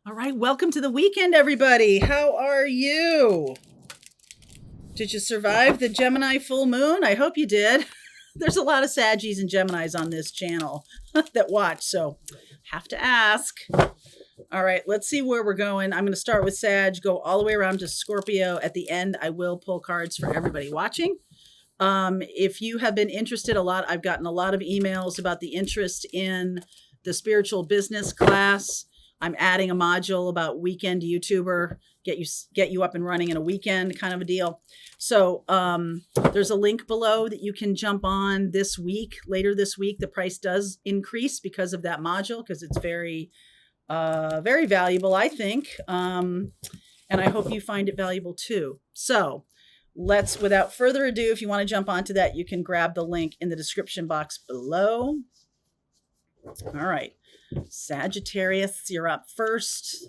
All right, welcome to the weekend, everybody. How are you? Did you survive the Gemini full moon? I hope you did. There's a lot of Saggies and Geminis on this channel that watch, so have to ask. All right, let's see where we're going. I'm going to start with Sag, go all the way around to Scorpio. At the end, I will pull cards for everybody watching. If you have been interested I've gotten a lot of emails about the interest in the spiritual business class. I'm adding a module about weekend YouTuber, get you up and running in a weekend kind of a deal. So there's a link below that you can jump on this week. Later this week, the price does increase because of that module, because it's very, very valuable, I think. And I hope you find it valuable too. So without further ado, if you want to jump onto that, you can grab the link in the description box below. All right. Sagittarius, you're up first.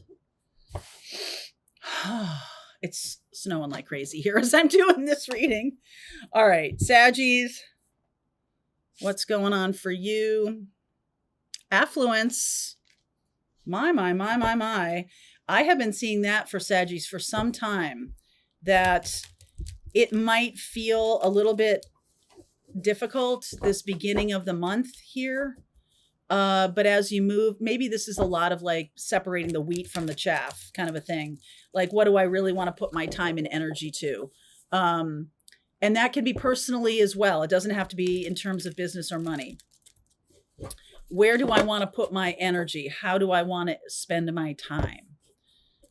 It's snowing like crazy here as I'm doing this reading. All right, Saggies, what's going on for you? Affluence. My. I have been seeing that for Saggies for some time, that it might feel a little bit difficult this beginning of the month here. But as you move, maybe this is a lot of like separating the wheat from the chaff kind of a thing. Like, what do I really want to put my time and energy to? And that can be personally as well. It doesn't have to be in terms of business or money. Where do I want to put my energy? How do I want to spend my time?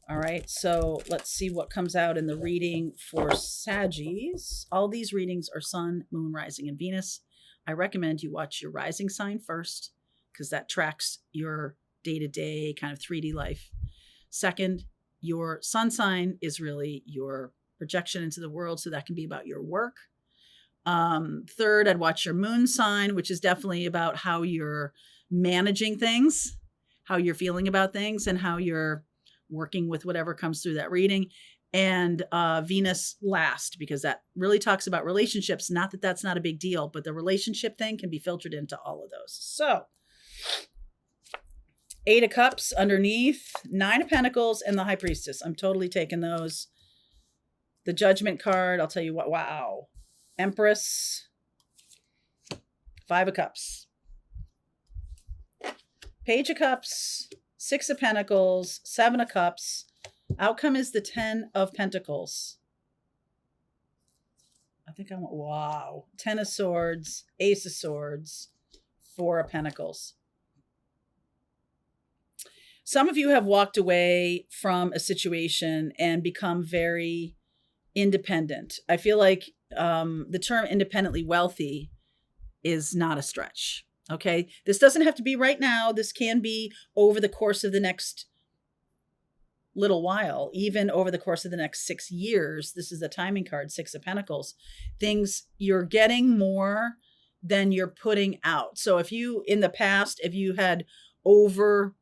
All right. So let's see what comes out in the reading for Saggies. All these readings are Sun, Moon, Rising, and Venus. I recommend you watch your rising sign first, because that tracks your day-to-day kind of 3D life. Second, your sun sign is really your projection into the world, so that can be about your work. Third, I'd watch your moon sign, which is definitely about how you're managing things, how you're feeling about things, and how you're working with whatever comes through that reading. And Venus last, because that really talks about relationships. Not that that's not a big deal, but the relationship thing can be filtered into all of those. So 8 of Cups underneath, 9 of Pentacles, and the High Priestess. I'm totally taking those. The Judgment card, I'll tell you what, wow. Empress, 5 of Cups. Page of Cups, 6 of Pentacles, 7 of Cups. Outcome is the 10 of Pentacles. I think I want, wow. 10 of Swords, Ace of Swords, 4 of Pentacles. Some of you have walked away from a situation and become very independent. I feel like the term independently wealthy is not a stretch. Okay. This doesn't have to be right now. This can be over the course of the next little while, even over the course of the next 6 years. This is the timing card, 6 of Pentacles. Things, you're getting more than you're putting out. So if you, in the past, if you had overgiven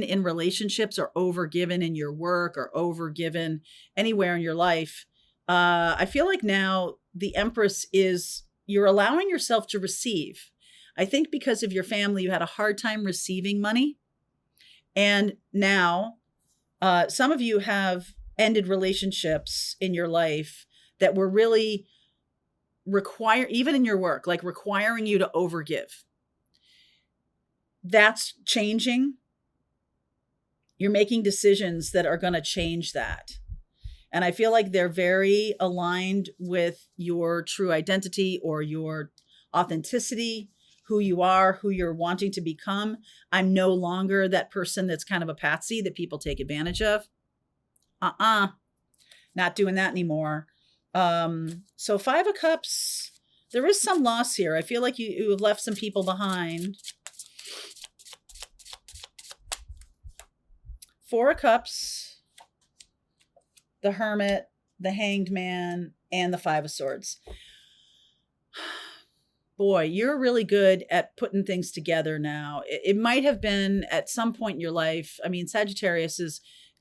in relationships, or overgiven in your work, or overgiven anywhere in your life, I feel like now the Empress is, you're allowing yourself to receive. I think because of your family, you had a hard time receiving money. And now some of you have ended relationships in your life that were really even in your work, like requiring you to overgive. That's changing. You're making decisions that are going to change that. And I feel like they're very aligned with your true identity or your authenticity, who you are, who you're wanting to become. I'm no longer that person that's kind of a patsy that people take advantage of. Not doing that anymore. So 5 of Cups, there is some loss here. I feel like you have left some people behind. 4 of Cups, the Hermit, the Hanged Man, and the 5 of Swords. Boy, you're really good at putting things together now. It might have been at some point in your life. I mean, Sagittariuses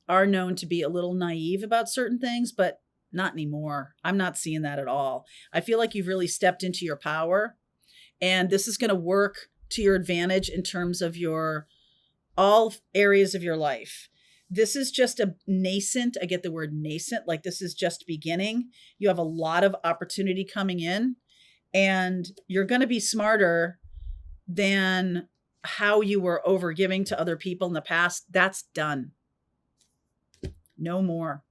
are known to be a little naive about certain things, but not anymore. I'm not seeing that at all. I feel like you've really stepped into your power, and this is going to work to your advantage in terms of all areas of your life. this is just a nascent, I get the word nascent, like this is just beginning. You have a lot of opportunity coming in, and you're going to be smarter than how you were over giving to other people in the past. That's done. No more.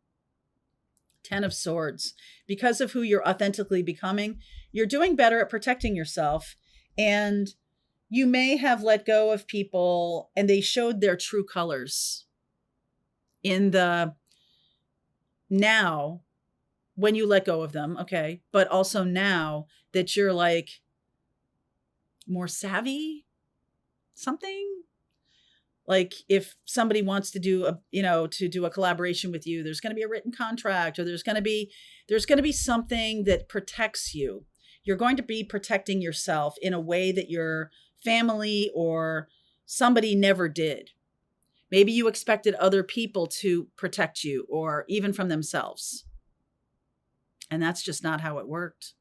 10 of Swords. Because of who you're authentically becoming, you're doing better at protecting yourself. And you may have let go of people and they showed their true colors in the now when you let go of them. Okay. But also now that you're like more savvy, something like if somebody wants to do a collaboration with you, there's going to be a written contract, or there's going to be something that protects you. You're going to be protecting yourself in a way that your family or somebody never did. Maybe you expected other people to protect you, or even from themselves. And that's just not how it worked.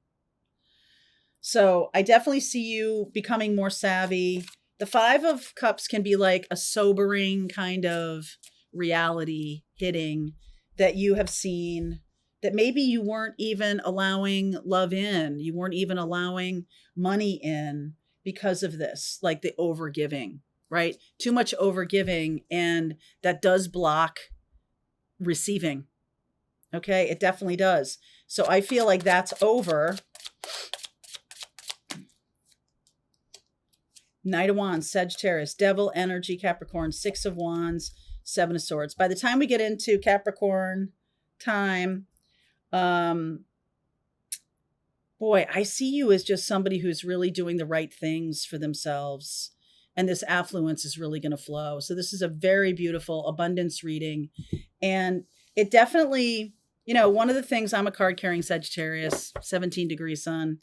So I definitely see you becoming more savvy. The 5 of Cups can be like a sobering kind of reality hitting that you have seen, that maybe you weren't even allowing love in. You weren't even allowing money in because of this, like the overgiving, right? Too much overgiving, and that does block receiving. Okay, it definitely does. So I feel like that's over. Knight of Wands, Sagittarius, Devil energy, Capricorn, 6 of Wands, 7 of Swords. By the time we get into Capricorn time, boy, I see you as just somebody who's really doing the right things for themselves. And this affluence is really going to flow. So this is a very beautiful abundance reading. And it definitely, one of the things, I'm a card carrying Sagittarius, 17 degree sun,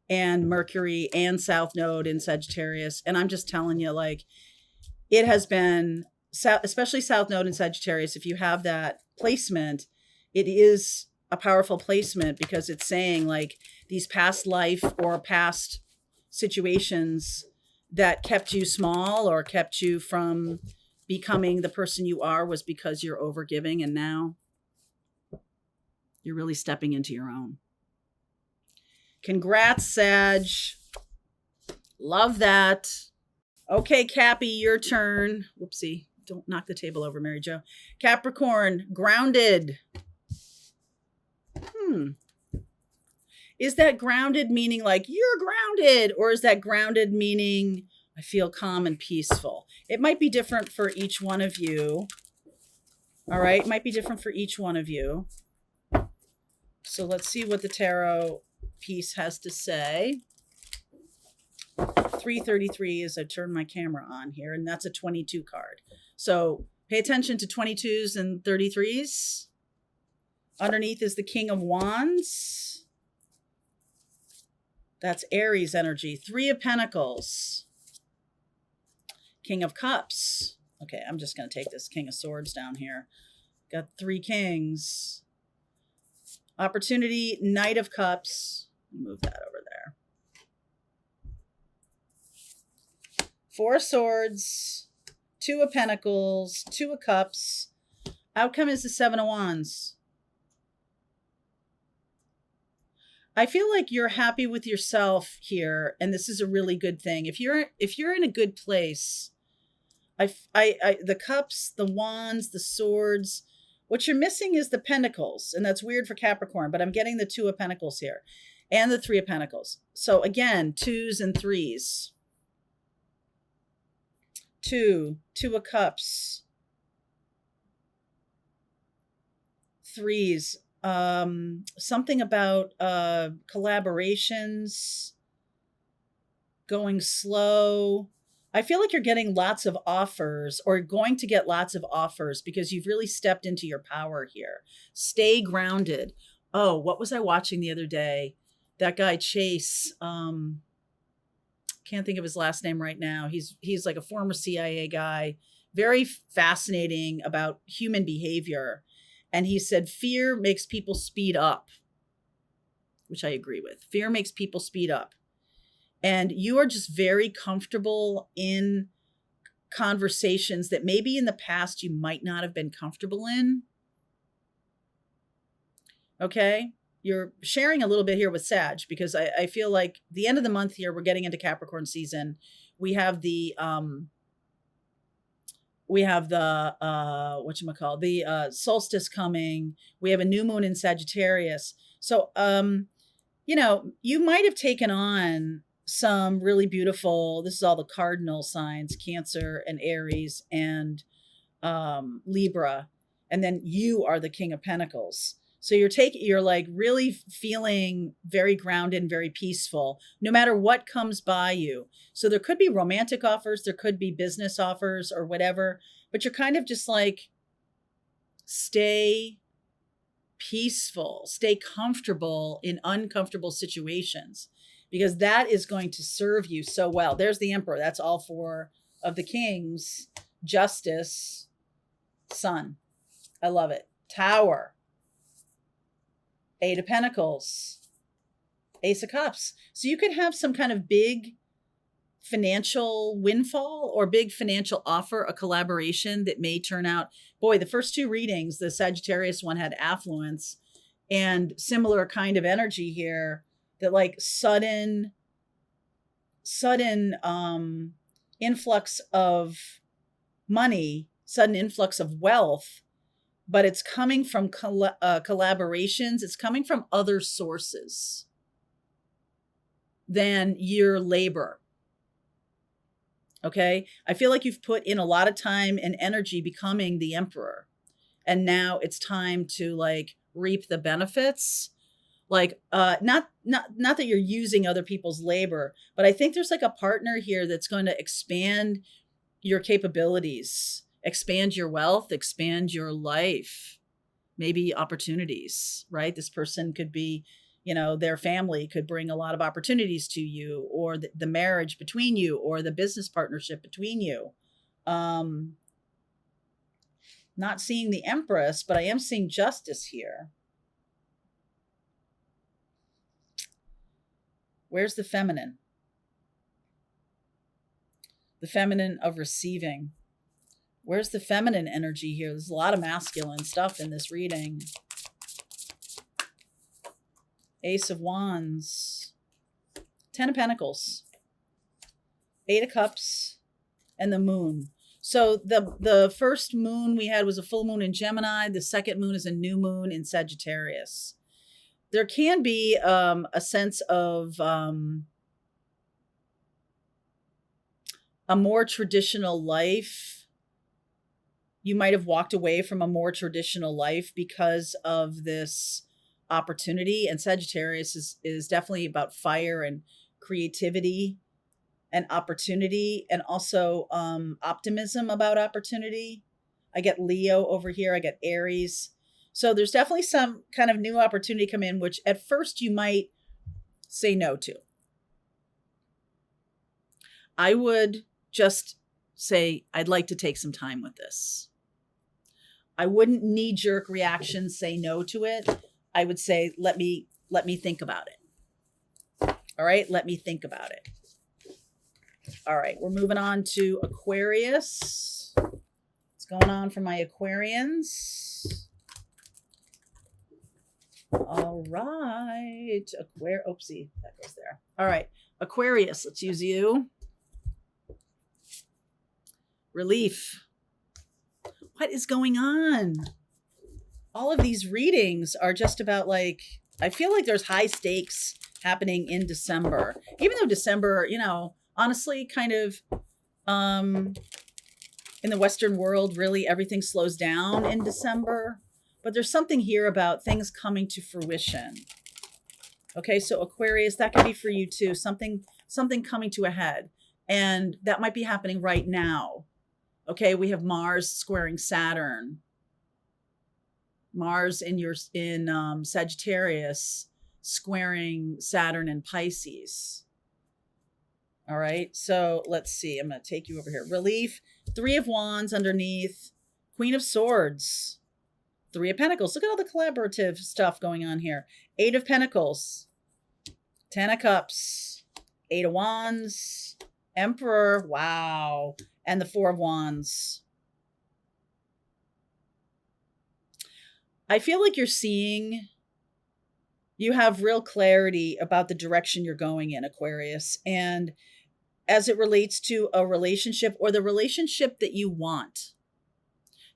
and Mercury and South Node in Sagittarius. And I'm just telling you, like, it has been, especially South Node in Sagittarius, if you have that placement, it is a powerful placement, because it's saying like these past life or past situations that kept you small or kept you from becoming the person you are was because you're overgiving, and now you're really stepping into your own. Congrats, Sag. Love that. Okay, Cappy, your turn. Whoopsie. Don't knock the table over, Mary Jo. Capricorn, grounded. Is that grounded meaning like you're grounded? Or is that grounded meaning I feel calm and peaceful? It might be different for each one of you. All right. It might be different for each one of you. So let's see what the tarot piece has to say. 333 as I turn my camera on here, and that's a 22 card. So pay attention to 22s and 33s. Underneath is the King of Wands. That's Aries energy. 3 of Pentacles. King of Cups. Okay, I'm just going to take this King of Swords down here. Got 3 Kings. Opportunity, Knight of Cups. Move that over there. 4 Swords. 2 of Pentacles. 2 of Cups. Outcome is the 7 of Wands. I feel like you're happy with yourself here, and this is a really good thing. If you're in a good place, the cups, the wands, the swords, what you're missing is the pentacles, and that's weird for Capricorn, but I'm getting the 2 of Pentacles here and the 3 of Pentacles. So again, 2s and 3s. 2 of Cups. 3s. Something about collaborations, going slow. I feel like you're getting lots of offers, or going to get lots of offers, because you've really stepped into your power here. Stay grounded. Oh, what was I watching the other day? That guy Chase, can't think of his last name right now. He's like a former CIA guy, very fascinating about human behavior. And he said, fear makes people speed up, which I agree with. Fear makes people speed up. And you are just very comfortable in conversations that maybe in the past you might not have been comfortable in. Okay. You're sharing a little bit here with Sag, because I feel like the end of the month here, we're getting into Capricorn season. We have the whatchamacallit, the solstice coming. We have a new moon in Sagittarius. So, you know, you might have taken on some really beautiful, this is all the cardinal signs, Cancer and Aries and Libra. And then you are the King of Pentacles. So you're like really feeling very grounded and very peaceful, no matter what comes by you. So there could be romantic offers, there could be business offers or whatever, but you're kind of just like, stay peaceful, stay comfortable in uncomfortable situations, because that is going to serve you so well. There's the Emperor. That's all four of the kings. Justice, Sun. I love it. Tower. Eight of Pentacles, Ace of Cups. So you could have some kind of big financial windfall or big financial offer, a collaboration that may turn out. Boy, the first two readings, the Sagittarius one had affluence, and similar kind of energy here, that like sudden influx of money, sudden influx of wealth. But it's coming from collaborations. It's coming from other sources than your labor. Okay. I feel like you've put in a lot of time and energy becoming the Emperor. And now it's time to like reap the benefits. Like, not that you're using other people's labor, but I think there's like a partner here that's going to expand your capabilities, expand your wealth, expand your life, maybe opportunities, right? This person could be, you know, their family could bring a lot of opportunities to you, or the marriage between you, or the business partnership between you. Not seeing the Empress, but I am seeing Justice here. Where's the feminine? The feminine of receiving. Where's the feminine energy here? There's a lot of masculine stuff in this reading. Ace of Wands, 10 of Pentacles, 8 of Cups, and the Moon. So the first moon we had was a full moon in Gemini. The second moon is a new moon in Sagittarius. There can be a sense of a more traditional life. You might have walked away from a more traditional life because of this opportunity. And Sagittarius is definitely about fire and creativity and opportunity, and also optimism about opportunity. I get Leo over here. I get Aries. So there's definitely some kind of new opportunity come in, which at first you might say no to. I would just say, I'd like to take some time with this. I wouldn't knee-jerk reaction say no to it. I would say, let me think about it. All right, let me think about it. All right, we're moving on to Aquarius. What's going on for my Aquarians? All right, oopsie, that goes there. All right, Aquarius, let's use you. Relief. What is going on? All of these readings are just about like, I feel like there's high stakes happening in December. Even though December, you know, honestly, kind of in the Western world, really everything slows down in December. But there's something here about things coming to fruition. Okay, so Aquarius, that could be for you too. Something coming to a head. And that might be happening right now. Okay, we have Mars squaring Saturn. Mars in Sagittarius squaring Saturn in Pisces. All right, so let's see. I'm going to take you over here. Relief, 3 of Wands underneath, Queen of Swords, 3 of Pentacles. Look at all the collaborative stuff going on here. 8 of Pentacles, 10 of Cups, 8 of Wands, Emperor. Wow. and the Four of Wands. I feel like you have real clarity about the direction you're going in, Aquarius. And as it relates to a relationship or the relationship that you want,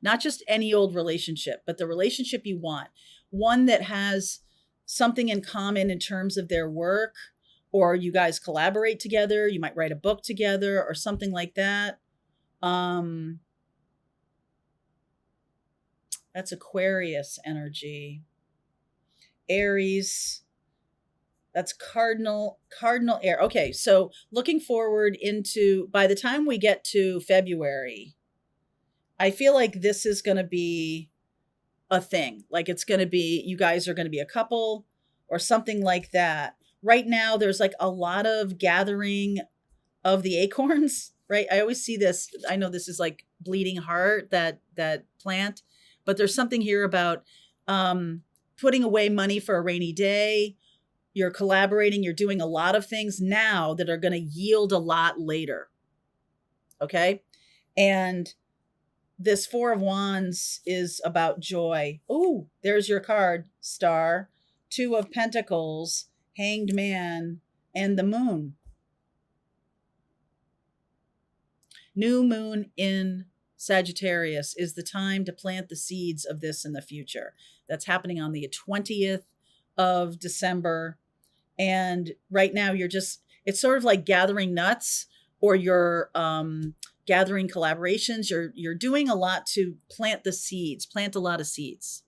not just any old relationship, but the relationship you want, one that has something in common in terms of their work, or you guys collaborate together, you might write a book together or something like that. That's Aquarius energy. Aries, that's cardinal air. Okay, so looking forward into, by the time we get to February, I feel like this is going to be a thing. Like it's going to be, you guys are going to be a couple or something like that. Right now, there's like a lot of gathering of the acorns, right? I always see this. I know this is like bleeding heart, that plant, but there's something here about putting away money for a rainy day. You're collaborating. You're doing a lot of things now that are going to yield a lot later. Okay. And this Four of Wands is about joy. Oh, there's your card, Star. Two of Pentacles, Hanged Man, and the Moon. New moon in Sagittarius is the time to plant the seeds of this in the future. That's happening on the 20th of December. And right now it's sort of like gathering nuts, or you're gathering collaborations. You're doing a lot to plant the seeds, plant a lot of seeds.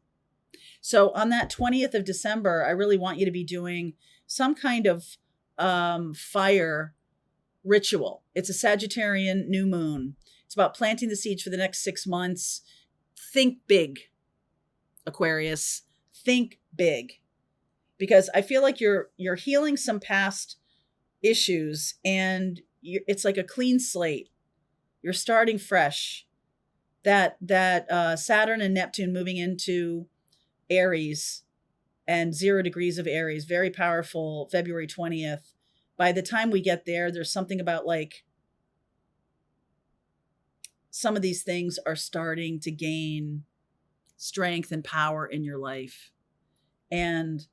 So on that 20th of December, I really want you to be doing some kind of fire ritual. It's a Sagittarian new moon. It's about planting the seeds for the next 6 months. Think big, Aquarius. Think big. Because I feel like you're healing some past issues, and it's like a clean slate. You're starting fresh. That Saturn and Neptune moving into Aries and 0 degrees of Aries, very powerful, February 20th. By the time we get there, there's something about like some of these things are starting to gain strength and power in your life. And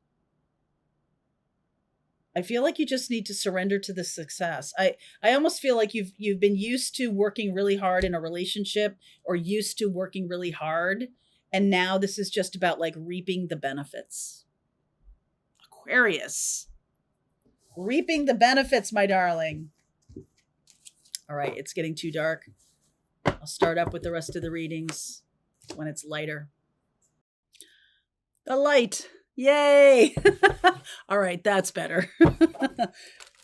I feel like you just need to surrender to the success. I almost feel like you've been used to working really hard in a relationship, or used to working really hard. And now this is just about like reaping the benefits. Aquarius. Reaping the benefits, my darling. All right, it's getting too dark. I'll start up with the rest of the readings when it's lighter. The light. Yay. All right, that's better.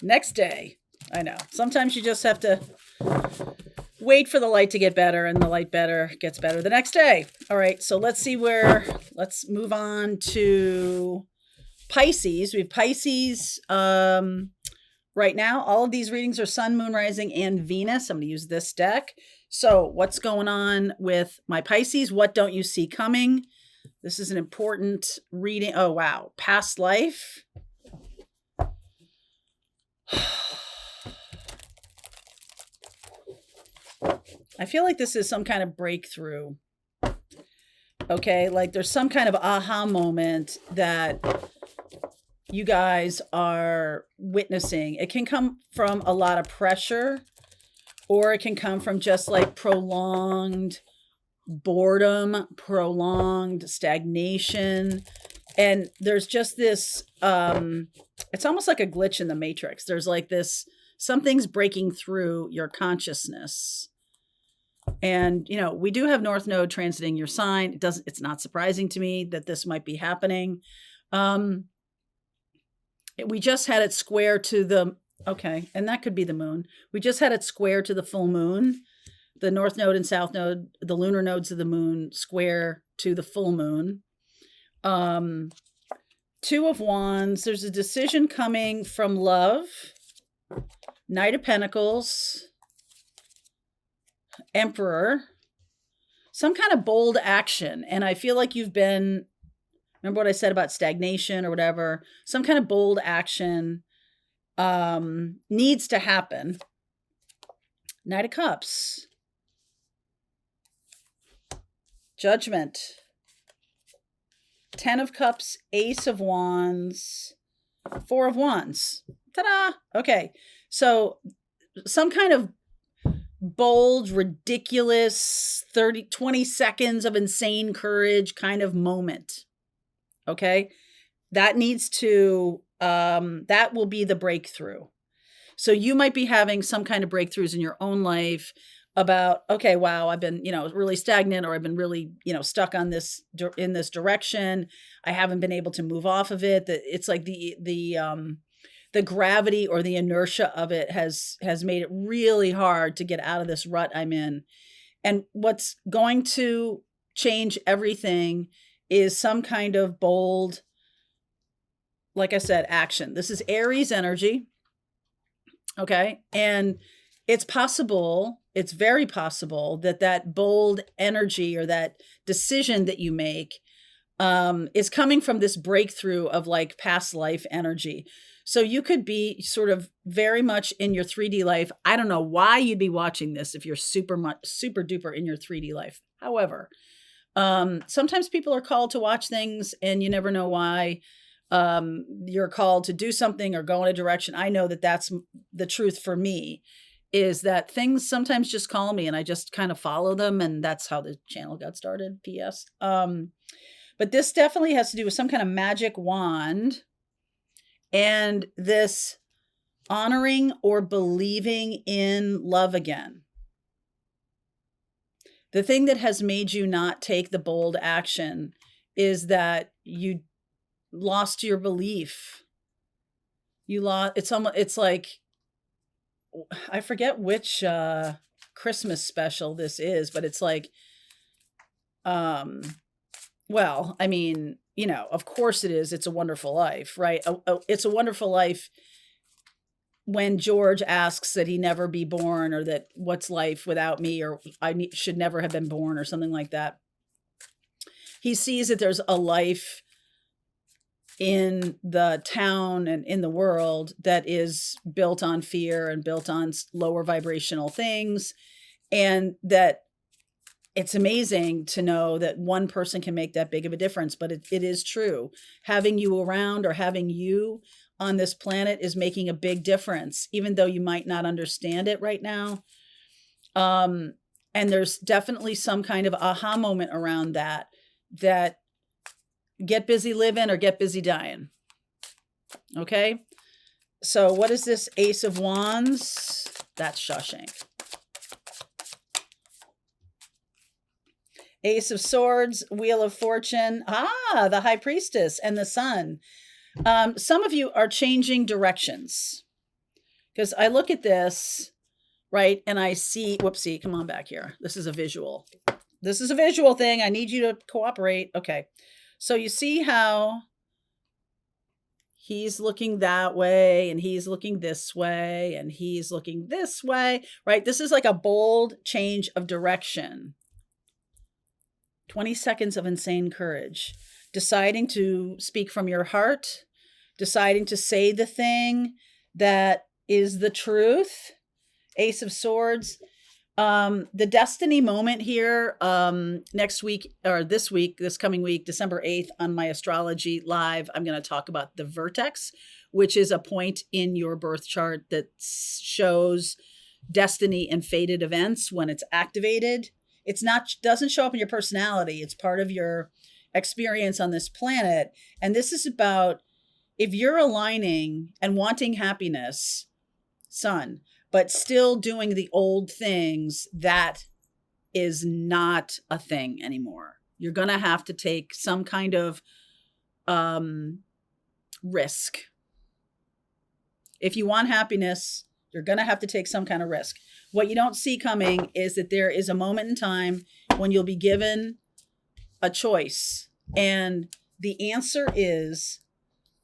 Next day. I know. Sometimes you just have to wait for the light to get better, and the light gets better the next day. All right, so let's move on to Pisces. We have Pisces right now. All of these readings are Sun, Moon, Rising, and Venus. I'm going to use this deck. So what's going on with my Pisces? What don't you see coming? This is an important reading. Oh, wow. Past life. I feel like this is some kind of breakthrough. Okay, like there's some kind of aha moment that you guys are witnessing. It can come from a lot of pressure, or it can come from just like prolonged boredom, prolonged stagnation. And there's just this, it's almost like a glitch in the matrix. There's like this, something's breaking through your consciousness. And, you know, we do have North Node transiting your sign. It's not surprising to me that this might be happening. We just had it square to the, okay, and that could be the moon. We just had it square to the full moon. The North Node and South Node, the lunar nodes of the moon, square to the full moon. Two of Wands, there's a decision coming from love. Knight of Pentacles. Emperor. Some kind of bold action. And I feel like you've been, remember what I said about stagnation or whatever? Some kind of bold action needs to happen. Knight of Cups. Judgment. 10 of Cups, Ace of Wands, 4 of Wands. Ta-da! Okay, so some kind of bold, ridiculous 20 seconds of insane courage kind of moment. Okay, that needs to, that will be the breakthrough. So you might be having some kind of breakthroughs in your own life about, okay, wow, I've been, really stagnant, or I've been really, stuck on this, in this direction. I haven't been able to move off of it. That it's like the gravity or the inertia of it has made it really hard to get out of this rut I'm in. And what's going to change everything is some kind of bold, like I said, action. This is Aries energy. Okay. And it's possible, it's very possible that bold energy or that decision that you make is coming from this breakthrough of like past life energy. So you could be sort of very much in your 3D life. I don't know why you'd be watching this if you're super duper in your 3D life. However, sometimes people are called to watch things and you never know why. You're called to do something or go in a direction. I know that that's the truth for me, is that things sometimes just call me and I just kind of follow them. And that's how the channel got started, PS. But this definitely has to do with some kind of magic wand and this honoring or believing in love again. The thing that has made you not take the bold action is that you lost your belief. You lost, it's like, I forget which Christmas special this is, but it's like, well, I mean, of course it is. It's a Wonderful Life, right? It's a Wonderful Life when George asks that he never be born, or that what's life without me, or should never have been born, or something like that. He sees that there's a life in the town and in the world that is built on fear and built on lower vibrational things. And that it's amazing to know that one person can make that big of a difference, but it is true. Having you around, or having you on this planet, is making a big difference, even though you might not understand it right now. And there's definitely some kind of aha moment around that get busy living or get busy dying. Okay. So what is this Ace of Wands? That's Shawshank. Ace of Swords, Wheel of Fortune. The High Priestess and the Sun. Some of you are changing directions, because I look at this, right? And I see, whoopsie, come on back here. This is a visual. This is a visual thing. I need you to cooperate. Okay. So you see how he's looking that way, and he's looking this way, and he's looking this way, right? This is like a bold change of direction. 20 seconds of insane courage. Deciding to speak from your heart. Deciding to say the thing that is the truth. Ace of Swords. The destiny moment here, next week, or this coming week, December 8th, on my Astrology Live, I'm going to talk about the vertex, which is a point in your birth chart that shows destiny and fated events when it's activated. Doesn't show up in your personality. It's part of your experience on this planet. And this is about, if you're aligning and wanting happiness, Sun, but still doing the old things, that is not a thing anymore. You're going to have to take some kind of risk. If you want happiness, you're going to have to take some kind of risk. What you don't see coming is that there is a moment in time when you'll be given a choice. And the answer is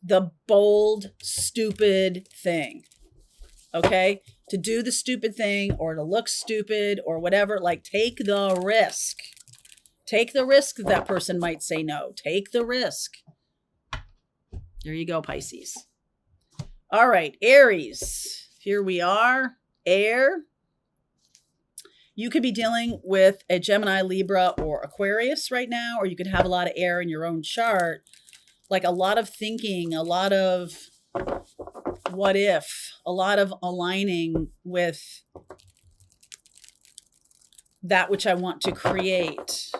the bold, stupid thing. Okay? To do the stupid thing, or to look stupid, or whatever. Like, take the risk. Take the risk that person might say no. Take the risk. There you go, Pisces. All right, Aries. Here we are. Air. You could be dealing with a Gemini, Libra, or Aquarius right now, or you could have a lot of air in your own chart, like a lot of thinking, a lot of what if, a lot of aligning with that which I want to create.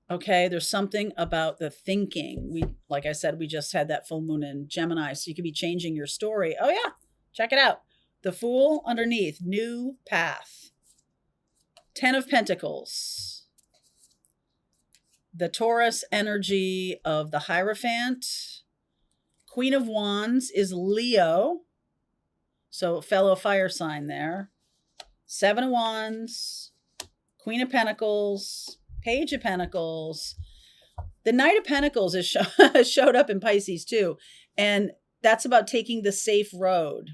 Okay, there's something about the thinking. Like I said, we just had that full moon in Gemini, so you could be changing your story. Oh yeah, check it out. The Fool underneath, new path. 10 of Pentacles. The Taurus energy of the Hierophant. Queen of Wands is Leo. So fellow fire sign there. 7 of Wands. Queen of Pentacles. Page of Pentacles. The Knight of Pentacles is showed up in Pisces too. And that's about taking the safe road.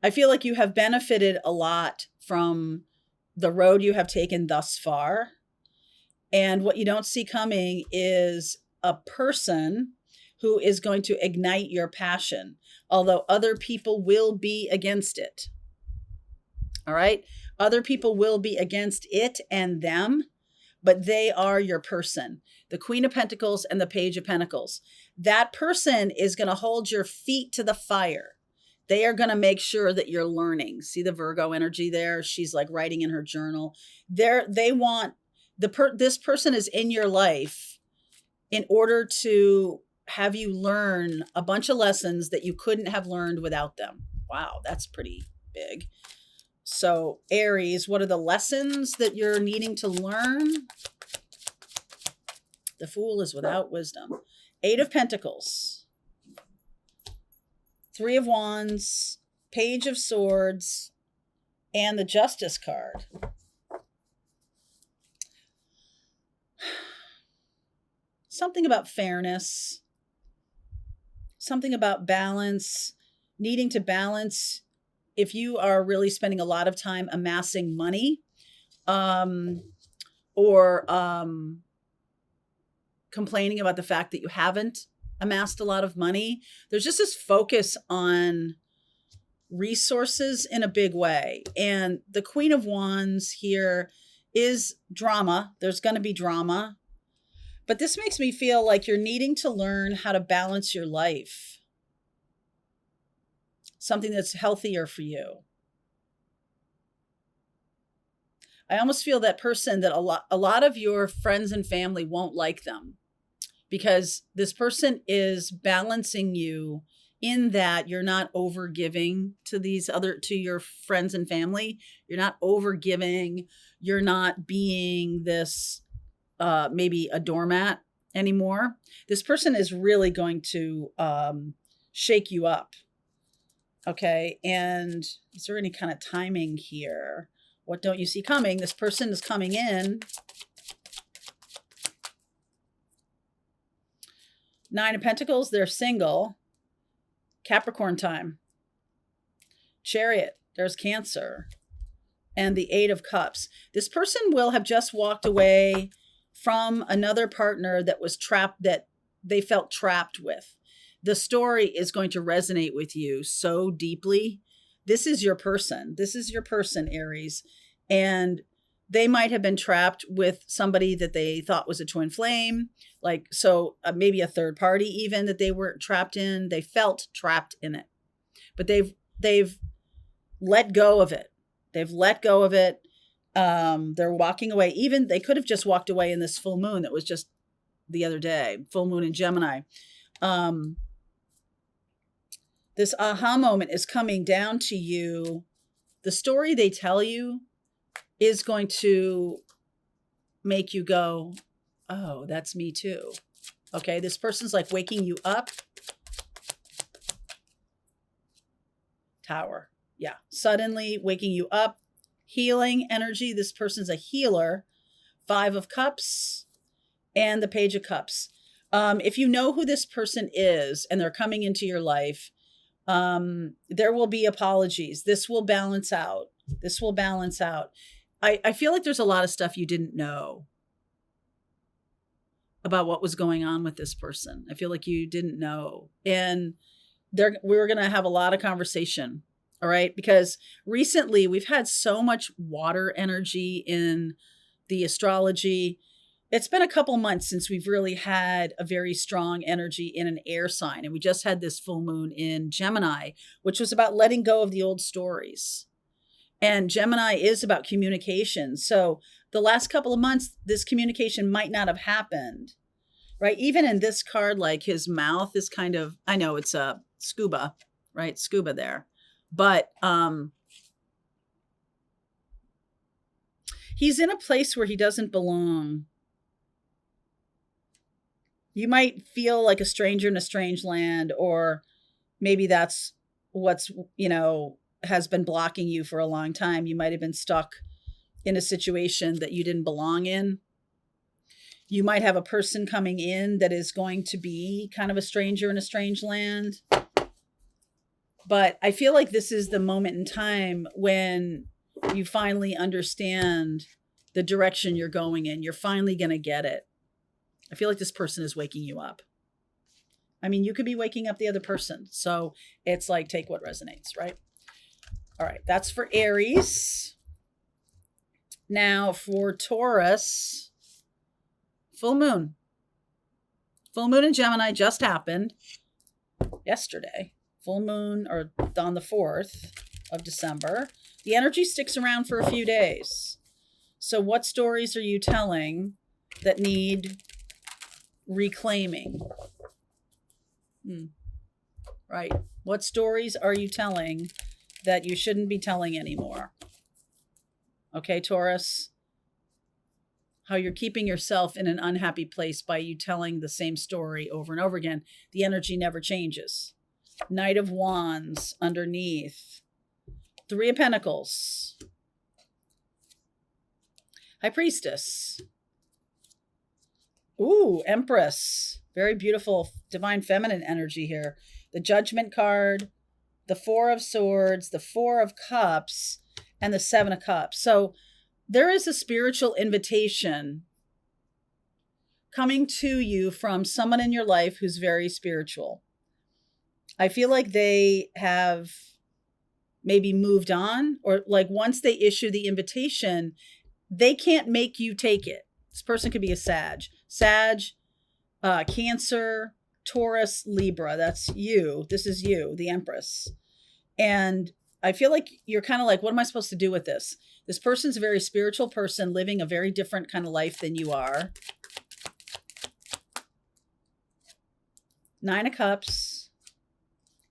I feel like you have benefited a lot from the road you have taken thus far. And what you don't see coming is a person who is going to ignite your passion, although other people will be against it. All right? Other people will be against it and them, but they are your person. The Queen of Pentacles and the Page of Pentacles. That person is going to hold your feet to the fire. They are going to make sure that you're learning. See the Virgo energy there? She's like writing in her journal. They want this person is in your life in order to have you learn a bunch of lessons that you couldn't have learned without them. Wow, that's pretty big. So Aries, what are the lessons that you're needing to learn? The Fool is without wisdom. 8 of Pentacles. 3 of Wands, Page of Swords, and the Justice card. Something about fairness, something about balance, needing to balance. If you are really spending a lot of time amassing money, or complaining about the fact that you haven't amassed a lot of money, there's just this focus on resources in a big way. And the Queen of Wands here is drama. There's going to be drama. But this makes me feel like you're needing to learn how to balance your life. Something that's healthier for you. I almost feel that person that a lot of your friends and family won't like them, because this person is balancing you in that you're not over giving to your friends and family. You're not over giving. You're not being this maybe a doormat anymore. This person is really going to shake you up. Okay. And is there any kind of timing here? What don't you see coming? This person is coming in. 9 of Pentacles, they're single. Capricorn time. Chariot, there's Cancer. And the 8 of Cups. This person will have just walked away from another partner that was trapped, that they felt trapped with. The story is going to resonate with you so deeply. This is your person. This is your person, Aries. And they might have been trapped with somebody that they thought was a twin flame. Maybe a third party even that they were trapped in. They felt trapped in it. But they've let go of it. They've let go of it. They're walking away. Even they could have just walked away in this full moon that was just the other day. Full moon in Gemini. This aha moment is coming down to you. The story they tell you is going to make you go, oh, that's me too. Okay, this person's like waking you up. Tower. Yeah, suddenly waking you up. Healing energy. This person's a healer. 5 of Cups and the Page of Cups. If you know who this person is and they're coming into your life, there will be apologies. This will balance out. This will balance out. I feel like there's a lot of stuff you didn't know about what was going on with this person. I feel like you didn't know. And we're going to have a lot of conversation All right. Because recently we've had so much water energy in the astrology. It's been a couple months since we've really had a very strong energy in an air sign. And we just had this full moon in Gemini, which was about letting go of the old stories. And Gemini is about communication. So the last couple of months, this communication might not have happened, right? Even in this card, like his mouth is kind of, I know it's a scuba, right? Scuba there. But he's in a place where he doesn't belong. You might feel like a stranger in a strange land, or maybe that's what's, has been blocking you for a long time. You might have been stuck in a situation that you didn't belong in. You might have a person coming in that is going to be kind of a stranger in a strange land. But I feel like this is the moment in time when you finally understand the direction you're going in. You're finally going to get it. I feel like this person is waking you up. I mean, you could be waking up the other person. So it's like, take what resonates, right? All right, that's for Aries. Now for Taurus, full moon. Full moon in Gemini just happened yesterday. Full moon, or on the 4th of December. The energy sticks around for a few days. So what stories are you telling that need reclaiming? Right. What stories are you telling that you shouldn't be telling anymore? Okay, Taurus. How you're keeping yourself in an unhappy place by you telling the same story over and over again. The energy never changes. Knight of Wands underneath. 3 of Pentacles. High Priestess. Ooh, Empress. Very beautiful divine feminine energy here. The Judgment card, the 4 of Swords, the 4 of Cups, and the 7 of Cups. So there is a spiritual invitation coming to you from someone in your life who's very spiritual. I feel like they have maybe moved on, or like once they issue the invitation, they can't make you take it. This person could be a Sag, Cancer, Taurus, Libra. That's you. This is you, the Empress. And I feel like you're kind of like, what am I supposed to do with this? This person's a very spiritual person living a very different kind of life than you are. 9 of Cups,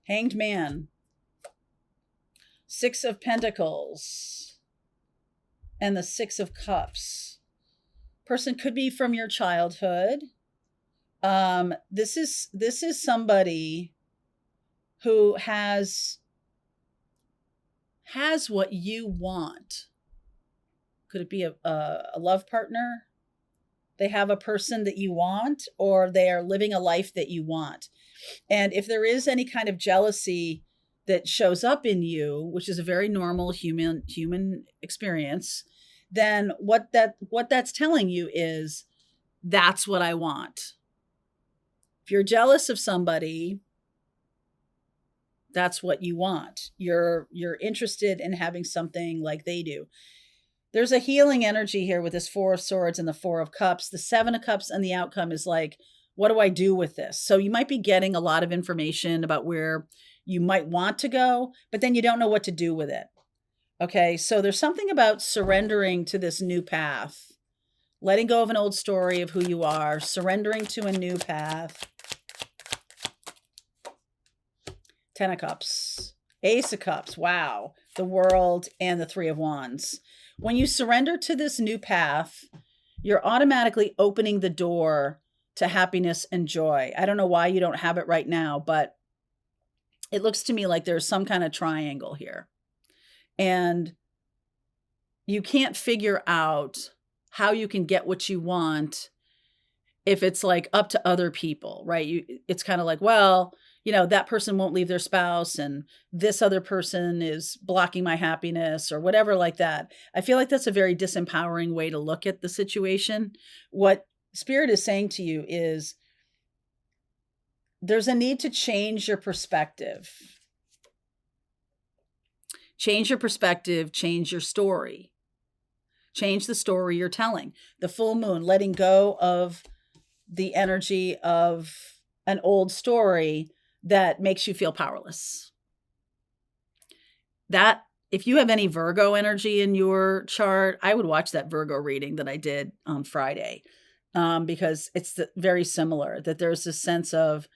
Hanged Man, 6 of Pentacles, and the 6 of Cups. Person could be from your childhood. This is somebody who has what you want. Could it be a love partner? They have a person that you want, or they are living a life that you want. And if there is any kind of jealousy that shows up in you, which is a very normal human experience, then what that's telling you is, that's what I want. If you're jealous of somebody, that's what you want. You're interested in having something like they do. There's a healing energy here with this 4 of Swords and the 4 of Cups. The 7 of Cups and the outcome is like, what do I do with this? So you might be getting a lot of information about where you might want to go, but then you don't know what to do with it. Okay, so there's something about surrendering to this new path, letting go of an old story of who you are, surrendering to a new path. 10 of Cups, Ace of Cups, wow, the World, and the 3 of Wands. When you surrender to this new path, you're automatically opening the door to happiness and joy. I don't know why you don't have it right now, but it looks to me like there's some kind of triangle here. And you can't figure out how you can get what you want if it's like up to other people, right? It's kind of like, well, that person won't leave their spouse, and this other person is blocking my happiness, or whatever like that. I feel like that's a very disempowering way to look at the situation. What Spirit is saying to you is, there's a need to change your perspective. Change your perspective, change your story. Change the story you're telling. The full moon, letting go of the energy of an old story that makes you feel powerless. That, if you have any Virgo energy in your chart, I would watch that Virgo reading that I did on Friday, because it's very similar, that there's this sense of,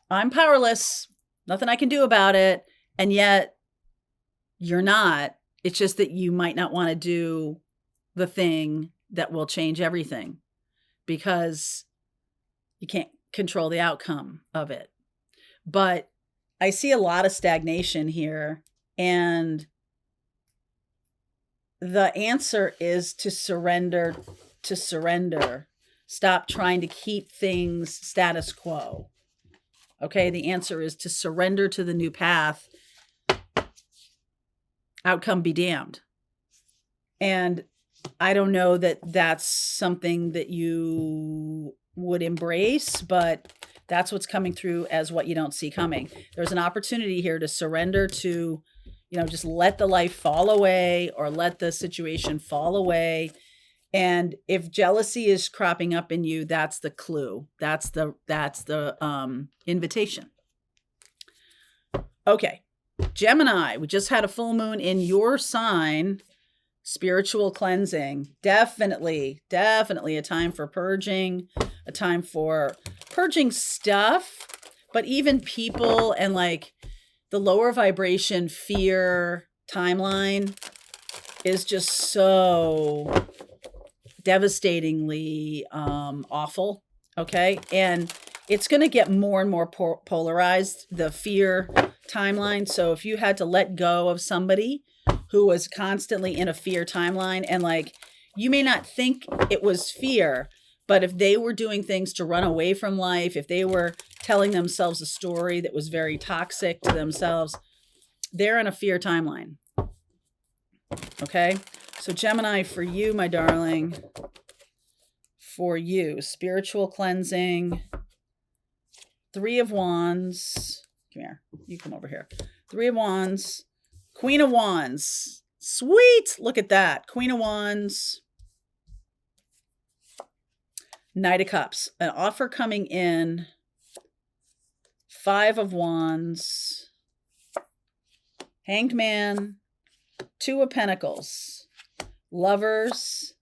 I'm powerless, nothing I can do about it. And yet you're not. It's just that you might not want to do the thing that will change everything because you can't control the outcome of it. But I see a lot of stagnation here, and the answer is to surrender, Stop trying to keep things status quo. Okay, the answer is to surrender to the new path. Outcome be damned. And I don't know that that's something that you would embrace, but that's what's coming through as what you don't see coming. There's an opportunity here to surrender to, just let the life fall away or let the situation fall away. And if jealousy is cropping up in you, that's the clue. That's the invitation. Okay. Gemini, we just had a full moon in your sign. Spiritual cleansing. Definitely a time for purging, a time for purging stuff, but even people and like the lower vibration fear timeline is just so devastatingly awful. Okay. And it's going to get more and more polarized, the fear timeline. So if you had to let go of somebody who was constantly in a fear timeline, and like, you may not think it was fear, but if they were doing things to run away from life, if they were telling themselves a story that was very toxic to themselves, they're in a fear timeline. Okay. So Gemini, for you, my darling, for you, spiritual cleansing, 3 of Wands. Come here. You come over here. 3 of Wands, Queen of Wands. Sweet. Look at that. Queen of Wands. Knight of Cups. An offer coming in. 5 of Wands. Hanged Man. 2 of Pentacles. Lovers.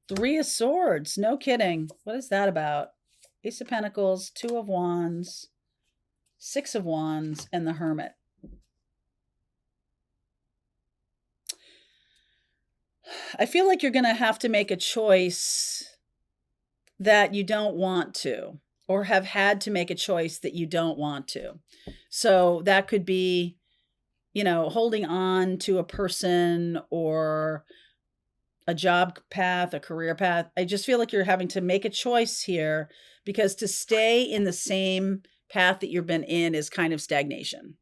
3 of Swords. No kidding. What is that about? Ace of Pentacles. 2 of Wands. 6 of Wands. And the Hermit. I feel like you're going to have to make a choice that you don't want to, or have had to make a choice that you don't want to. So that could be, holding on to a person or a job path, a career path. I just feel like you're having to make a choice here, because to stay in the same path that you've been in is kind of stagnation.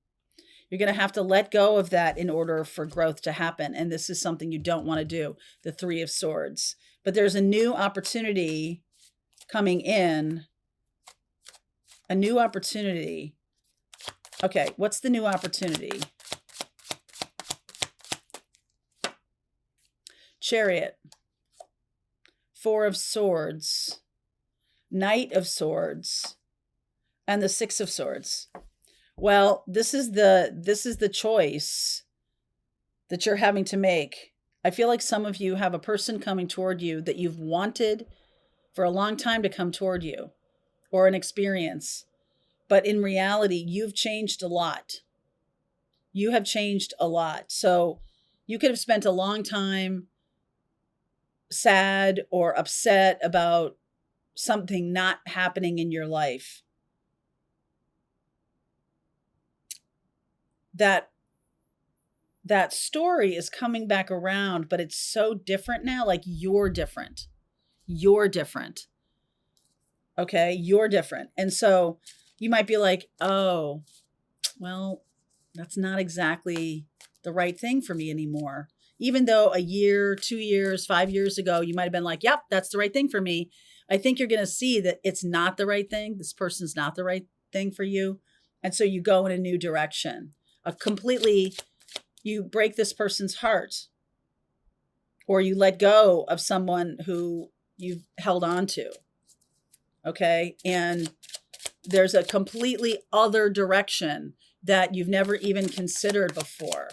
You're going to have to let go of that in order for growth to happen. And this is something you don't want to do, the 3 of Swords. But there's a new opportunity coming in. A new opportunity. Okay, what's the new opportunity? Chariot. 4 of Swords. Knight of Swords. And the 6 of Swords. Well, this is the choice that you're having to make. I feel like some of you have a person coming toward you that you've wanted for a long time to come toward you, or an experience. But in reality, you've changed a lot. You have changed a lot. So you could have spent a long time sad or upset about something not happening in your life. That story is coming back around, but it's so different now. Like, you're different. You're different. Okay. You're different. And so you might be like, oh, well, that's not exactly the right thing for me anymore. Even though a year, 2 years, 5 years ago, you might've been like, yep, that's the right thing for me. I think you're going to see that it's not the right thing. This person's not the right thing for you. And so you go in a new direction. A completely you break this person's heart, or you let go of someone who you've held on to. Okay. And there's a completely other direction that you've never even considered before.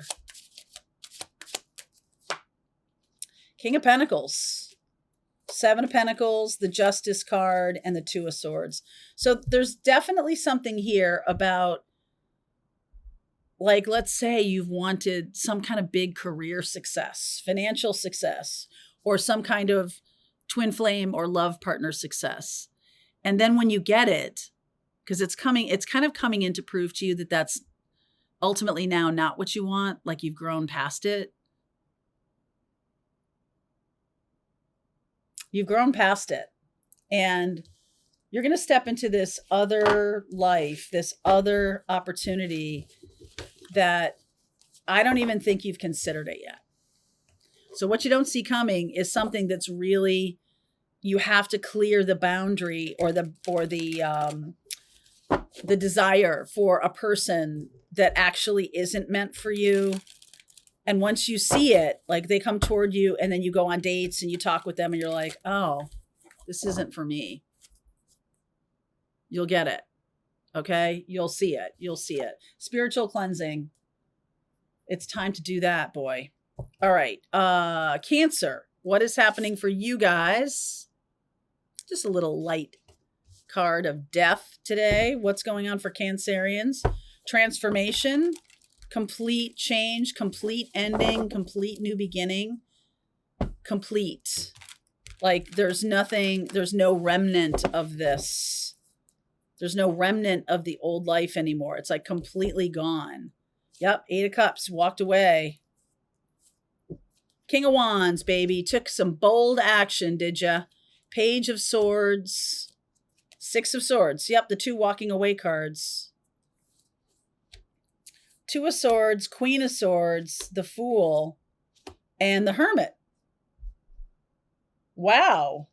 King of Pentacles, Seven of Pentacles, the Justice card, and the Two of Swords. So there's definitely something here about, like, let's say you've wanted some kind of big career success, financial success, or some kind of twin flame or love partner success. And then when you get it, because it's kind of coming in to prove to you that that's ultimately now not what you want, like you've grown past it. You've grown past it. And you're going to step into this other life, this other opportunity that I don't even think you've considered it yet. So what you don't see coming is something that's really, you have to clear the boundary or the desire for a person that actually isn't meant for you. And once you see it, like they come toward you and then you go on dates and you talk with them and you're like, oh, this isn't for me. You'll get it. Okay. You'll see it. You'll see it. Spiritual cleansing. It's time to do that, boy. All right. Cancer. What is happening for you guys? Just a little light card of death today. What's going on for Cancerians? Transformation, complete change, complete ending, complete new beginning, complete. Like there's nothing, there's no remnant of this. There's no remnant of the old life anymore. It's like completely gone. Yep. 8 of Cups, walked away. King of Wands, baby. Took some bold action, did ya? Page of Swords. 6 of Swords. Yep, the 2 walking away cards. 2 of Swords, Queen of Swords, the Fool, and the Hermit. Wow.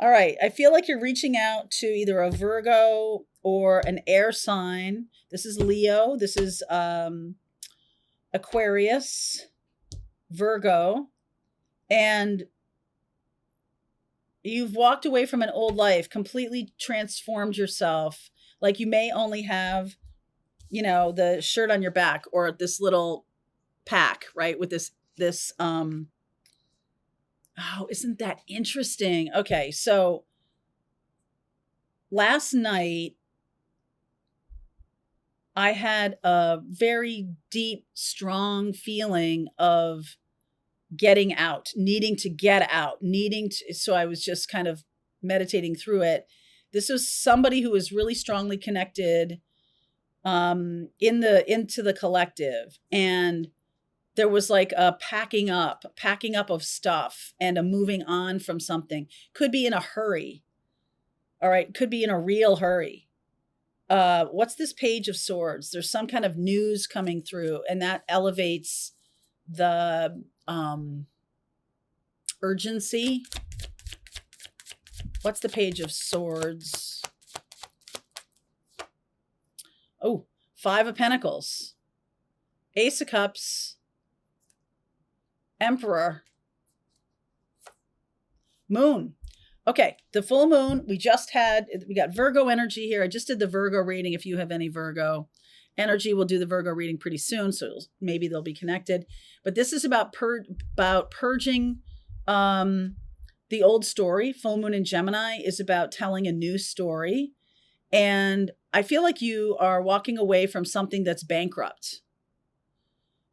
All right. I feel like you're reaching out to either a Virgo or an air sign. This is Leo. This is Aquarius, Virgo. And you've walked away from an old life, completely transformed yourself. Like you may only have, you know, the shirt on your back or this little pack, right? With this, oh, isn't that interesting? Okay. So last night I had a very deep, strong feeling of getting out, needing to get out, so I was just kind of meditating through it. This was somebody who was really strongly connected into the collective. And there was like a packing up of stuff and a moving on from something. Could be in a hurry. All right. Could be in a real hurry. What's this Page of Swords? There's some kind of news coming through, and that elevates the urgency. What's the Page of Swords? Oh, 5 of Pentacles, Ace of Cups, Emperor, Moon. Okay, the full moon, we got Virgo energy here. I just did the Virgo reading. If you have any Virgo energy, we'll do the Virgo reading pretty soon, so maybe they'll be connected. But this is about purging the old story. Full moon in Gemini is about telling a new story. And I feel like you are walking away from something that's bankrupt.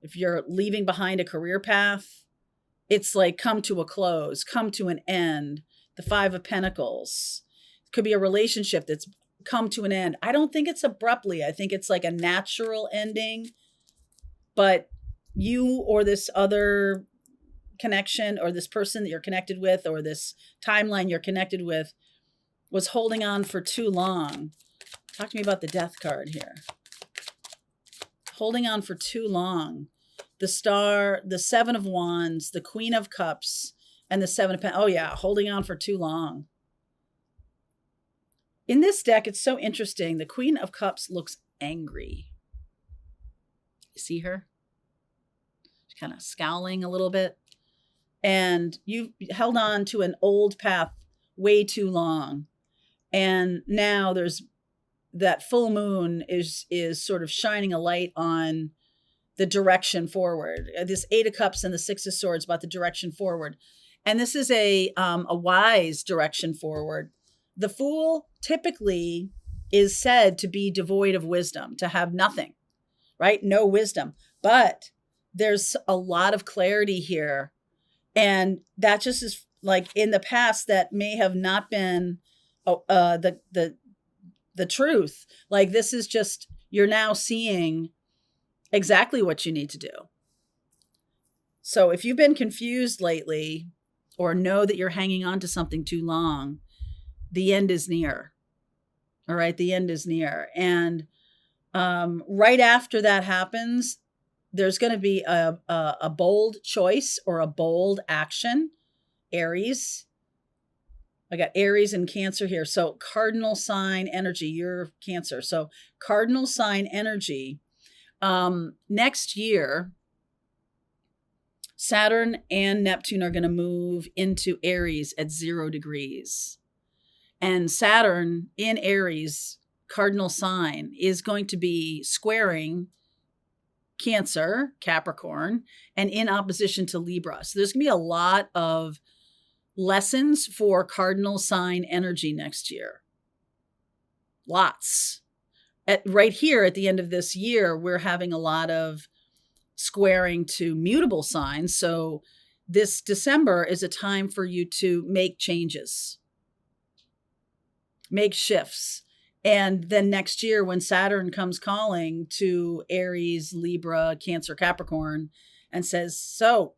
If you're leaving behind a career path, it's like come to a close, come to an end. The 5 of Pentacles. It could be a relationship that's come to an end. I don't think it's abruptly. I think it's like a natural ending. But you or this other connection or this person that you're connected with or this timeline you're connected with was holding on for too long. Talk to me about the Death card here. Holding on for too long. The Star, the 7 of Wands, the Queen of Cups, and the 7 of Pentacles. Oh yeah, holding on for too long. In this deck, it's so interesting. The Queen of Cups looks angry. See her? She's kind of scowling a little bit. And you've held on to an old path way too long. And now there's that full moon is sort of shining a light on the direction forward. This 8 of Cups and the 6 of Swords about the direction forward. And this is a wise direction forward. The Fool typically is said to be devoid of wisdom, to have nothing, right? No wisdom. But there's a lot of clarity here. And that just is like in the past that may have not been the truth. Like this is just, you're now seeing exactly what you need to do. So if you've been confused lately or know that you're hanging on to something too long, the end is near. All right. The end is near. And right after that happens, there's going to be a bold choice or a bold action. Aries. I got Aries and Cancer here. So cardinal sign energy, you're Cancer. So cardinal sign energy. Next year, Saturn and Neptune are going to move into Aries at 0 degrees. And Saturn in Aries, cardinal sign, is going to be squaring Cancer, Capricorn, and in opposition to Libra. So there's going to be a lot of lessons for cardinal sign energy next year. Lots. Right here at the end of this year, we're having a lot of squaring to mutable signs. So this December is a time for you to make changes, make shifts. And then next year, when Saturn comes calling to Aries, Libra, Cancer, Capricorn, and says, so,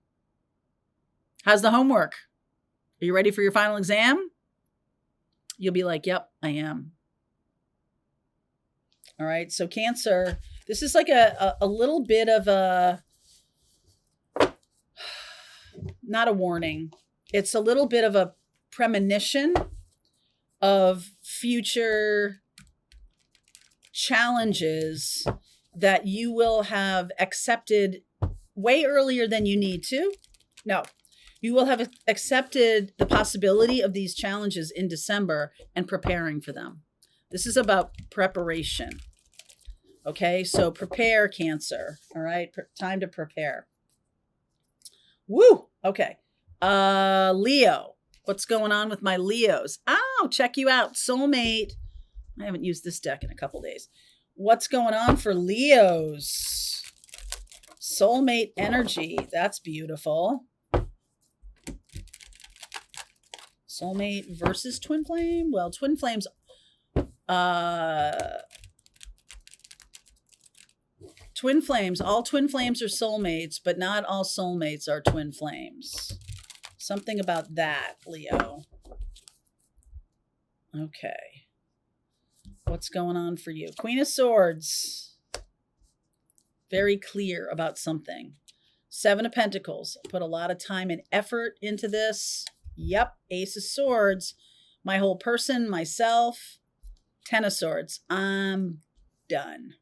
how's the homework? Are you ready for your final exam? You'll be like, yep, I am. All right. So Cancer, this is like a little bit of not a warning. It's a little bit of a premonition of future challenges that you will have accepted way earlier than you need to. No, you will have accepted the possibility of these challenges in December and preparing for them. This is about preparation. Okay, so prepare, Cancer. All right, time to prepare. Woo, okay. Leo, what's going on with my Leos? Oh, check you out, soulmate. I haven't used this deck in a couple days. What's going on for Leos? Soulmate energy. That's beautiful. Soulmate versus twin flame. Well, twin flames. Twin flames. All twin flames are soulmates, but not all soulmates are twin flames. Something about that, Leo. Okay. What's going on for you? Queen of Swords. Very clear about something. 7 of Pentacles. Put a lot of time and effort into this. Yep. Ace of Swords. My whole person, myself. 10 of Swords. I'm done.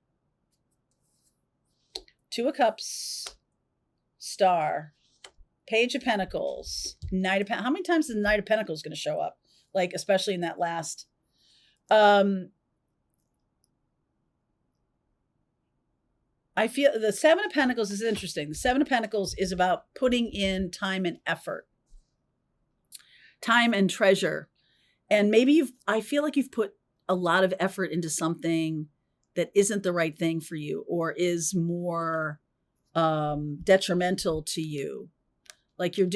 2 of Cups. Star. Page of Pentacles. Knight of Pentacles. How many times is the Knight of Pentacles going to show up? Like, especially in that last... I feel the 7 of Pentacles is interesting. The 7 of Pentacles is about putting in time and effort, time and treasure. And maybe I feel like you've put a lot of effort into something that isn't the right thing for you or is more detrimental to you. Like you're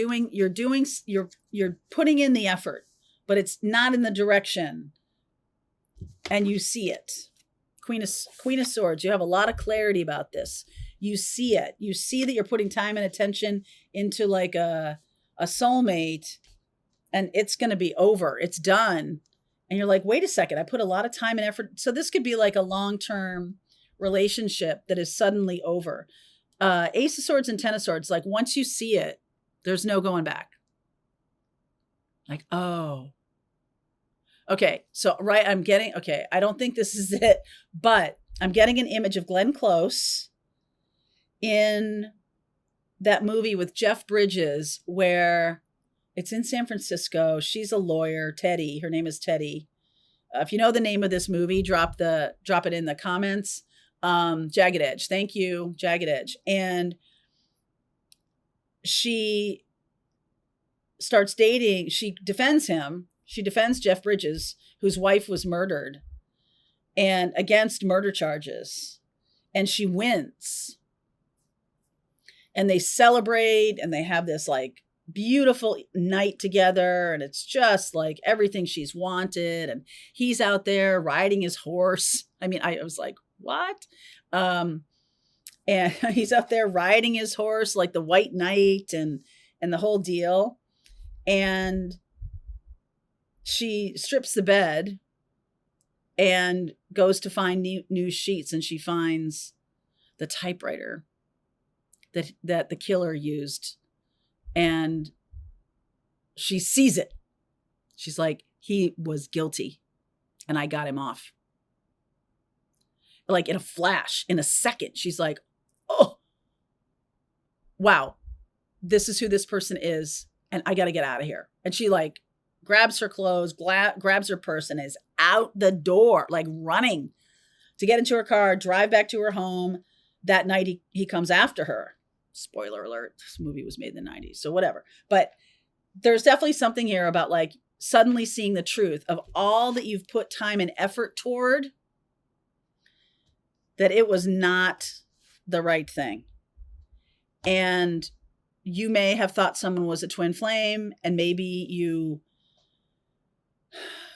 putting in the effort, but it's not in the direction and you see it. Queen of Swords, you have a lot of clarity about this. You see it. You see that you're putting time and attention into like a soulmate and it's going to be over. It's done. And you're like, wait a second, I put a lot of time and effort. So this could be like a long-term relationship that is suddenly over. Ace of Swords and 10 of Swords, like once you see it, there's no going back. Like, oh. Okay, so I don't think this is it, but I'm getting an image of Glenn Close in that movie with Jeff Bridges where it's in San Francisco. She's a lawyer, Teddy. Her name is Teddy. If you know the name of this movie, drop it in the comments. Jagged Edge. Thank you, Jagged Edge. And she starts dating. She defends him. She defends Jeff Bridges, whose wife was murdered, and against murder charges. And she wins. And they celebrate and they have this like beautiful night together. And it's just like everything she's wanted. And he's out there riding his horse. I mean, I was like, what? And he's up there riding his horse, like the White Knight and the whole deal. And she strips the bed and goes to find new sheets. And she finds the typewriter that the killer used, and she sees it. She's like, he was guilty and I got him off. Like in a flash, in a second, she's like, oh, wow, this is who this person is. And I got to get out of here. And she like grabs her clothes, grabs her purse and is out the door, like running to get into her car, drive back to her home. That night he comes after her. Spoiler alert, this movie was made in the 90s, so whatever. But there's definitely something here about like suddenly seeing the truth of all that you've put time and effort toward, that it was not the right thing. And you may have thought someone was a twin flame, and maybe you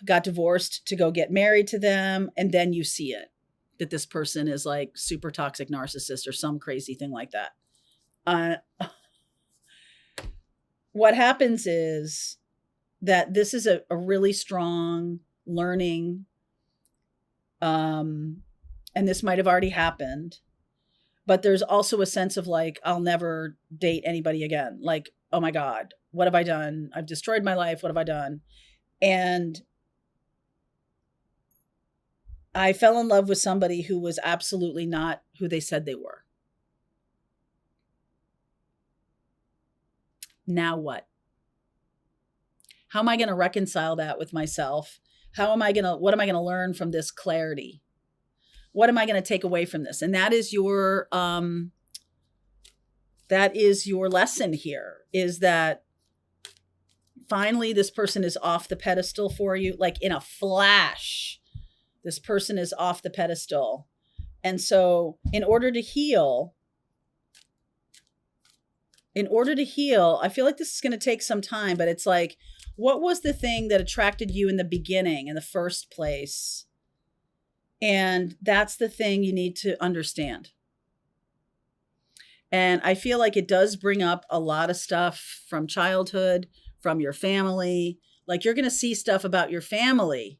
got divorced to go get married to them, and then you see it, that this person is like super toxic narcissist or some crazy thing like that. What happens is that this is a really strong learning, and this might have already happened, but there's also a sense of like, I'll never date anybody again. Like, oh my God, what have I done? I've destroyed my life. What have I done? And I fell in love with somebody who was absolutely not who they said they were. Now what? How am I going to reconcile that with myself? What am I going to learn from this clarity? What am I going to take away from this? And that is your lesson here, is that finally this person is off the pedestal for you. Like in a flash, this person is off the pedestal. And so in order to heal, I feel like this is going to take some time, but it's like, what was the thing that attracted you in the beginning, in the first place? And that's the thing you need to understand. And I feel like it does bring up a lot of stuff from childhood, from your family. Like you're going to see stuff about your family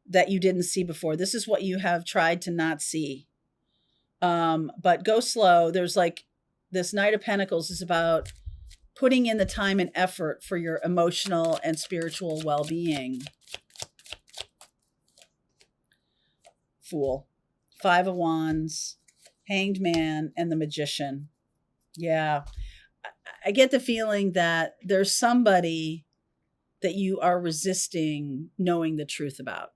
that you didn't see before. This is what you have tried to not see. But go slow. There's like, this Knight of Pentacles is about putting in the time and effort for your emotional and spiritual well-being. Fool. Five of Wands, Hanged Man, and the Magician. Yeah. I get the feeling that there's somebody that you are resisting knowing the truth about.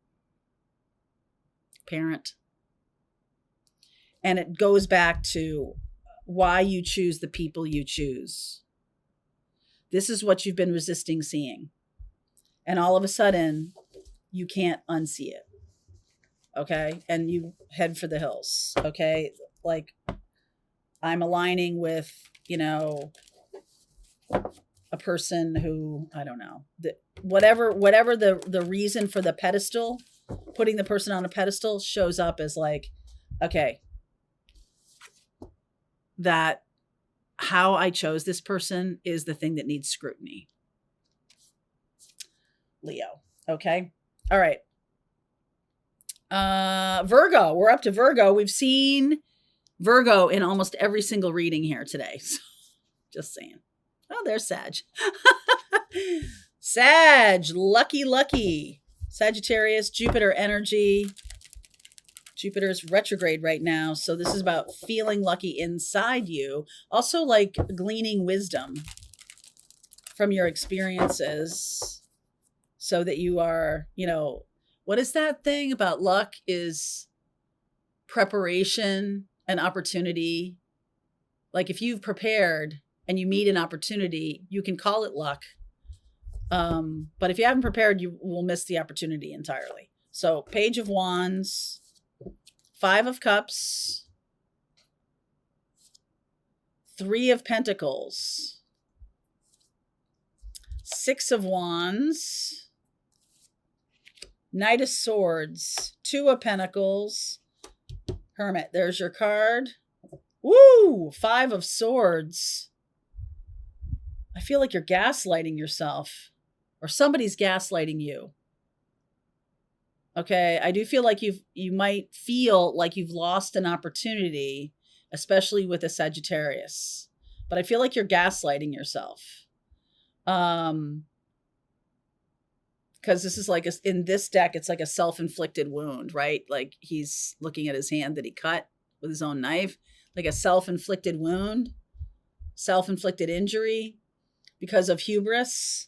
Parent. And it goes back to why you choose the people you choose. This is what you've been resisting seeing. And all of a sudden, you can't unsee it. Okay? And you head for the hills. Okay? Like, I'm aligning with, a person who, I don't know, whatever the reason for the pedestal, putting the person on a pedestal shows up as like, okay, that how I chose this person is the thing that needs scrutiny. Leo. Okay. All right. Virgo. We're up to Virgo. We've seen Virgo in almost every single reading here today. So, just saying. Oh, there's Sag. Sag. Lucky. Sagittarius, Jupiter energy. Jupiter's retrograde right now. So this is about feeling lucky inside you. Also like gleaning wisdom from your experiences so that you are, you know, what is that thing about luck is preparation and opportunity. Like if you've prepared and you meet an opportunity, you can call it luck. But if you haven't prepared, you will miss the opportunity entirely. So Page of Wands, 5 of Cups, 3 of Pentacles, 6 of Wands, Knight of Swords, 2 of Pentacles, Hermit. There's your card. Woo! 5 of Swords. I feel like you're gaslighting yourself, or somebody's gaslighting you. Okay, I do feel like you might feel like you've lost an opportunity, especially with a Sagittarius. But I feel like you're gaslighting yourself. Because this is like in this deck, it's like a self-inflicted wound, right? Like he's looking at his hand that he cut with his own knife, like a self-inflicted wound, self-inflicted injury because of hubris,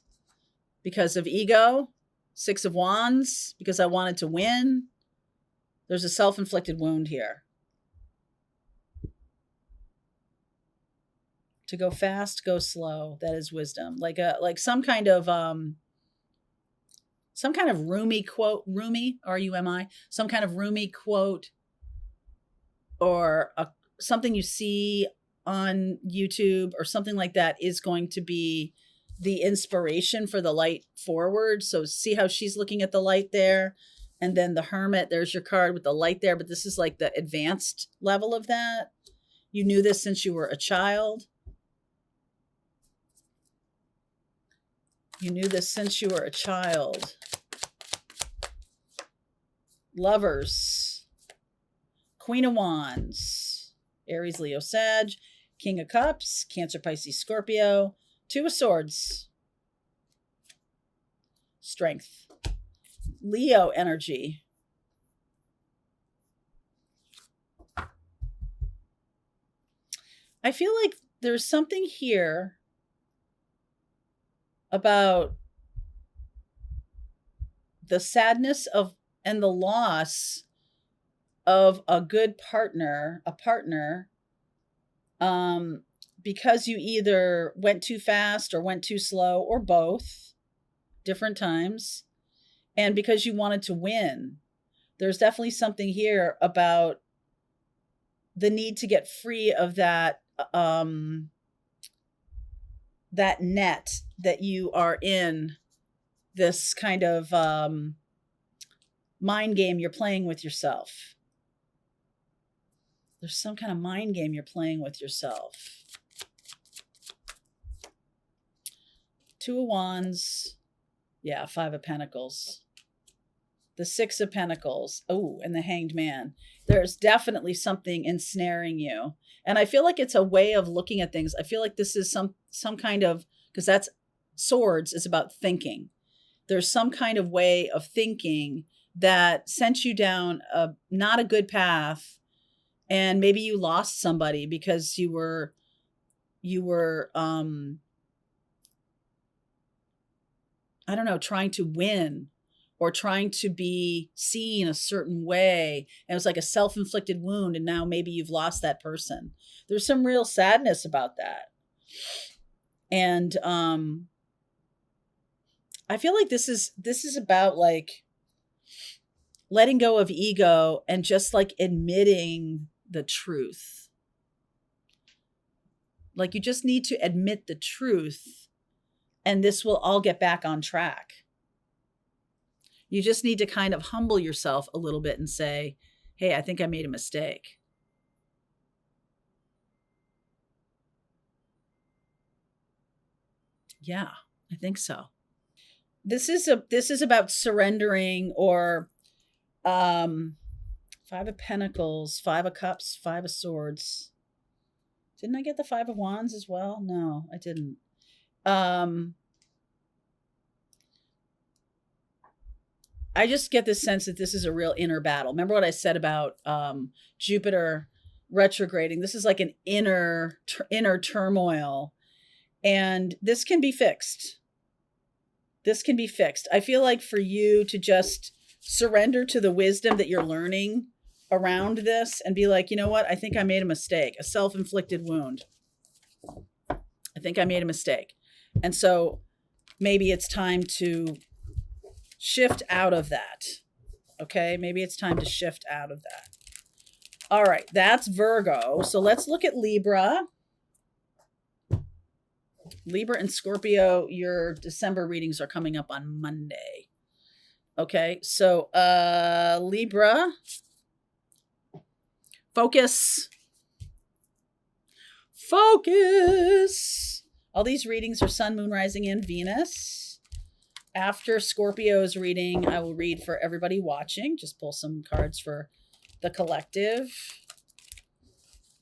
because of ego. 6 of Wands, because I wanted to win. There's a self-inflicted wound here. To go fast, go slow. That is wisdom. Like some kind of Rumi quote, Rumi, R-U-M-I, some kind of Rumi quote, or something you see on YouTube or something like that is going to be the inspiration for the light forward. So see how she's looking at the light there, and then the Hermit, there's your card with the light there, but this is like the advanced level of that. You knew this since you were a child. You knew this since you were a child. Lovers, Queen of Wands, Aries, Leo, Sag, King of Cups, Cancer, Pisces, Scorpio, 2 of Swords, Strength, Leo energy. I feel like there's something here about the sadness of and the loss of a good partner, because you either went too fast or went too slow, or both, different times, and because you wanted to win. There's definitely something here about the need to get free of that that net that you are in, this kind of mind game you're playing with yourself. There's some kind of mind game you're playing with yourself. 2 of Wands. Yeah, 5 of Pentacles. The 6 of Pentacles. Oh, and the Hanged Man. There's definitely something ensnaring you. And I feel like it's a way of looking at things. I feel like this is some kind of, because that's Swords is about thinking. There's some kind of way of thinking that sent you down not a good path. And maybe you lost somebody because you were I don't know, trying to win or trying to be seen a certain way. And it was like a self-inflicted wound. And now maybe you've lost that person. There's some real sadness about that. And I feel like this is about like letting go of ego and just like admitting the truth. Like you just need to admit the truth. And this will all get back on track. You just need to kind of humble yourself a little bit and say, hey, I think I made a mistake. Yeah, I think so. This is about surrendering, or 5 of Pentacles, 5 of Cups, 5 of Swords. Didn't I get the 5 of Wands as well? No, I didn't. I just get this sense that this is a real inner battle. Remember what I said about Jupiter retrograding? This is like an inner turmoil, and this can be fixed. This can be fixed. I feel like for you to just surrender to the wisdom that you're learning around this and be like, you know what? I think I made a mistake, a self-inflicted wound. I think I made a mistake. And so maybe it's time to shift out of that. Okay. Maybe it's time to shift out of that. All right. That's Virgo. So let's look at Libra. Libra and Scorpio, your December readings are coming up on Monday. Okay. So, Libra, focus. All these readings are Sun, Moon, Rising, and Venus. After Scorpio's reading, I will read for everybody watching. Just pull some cards for the collective.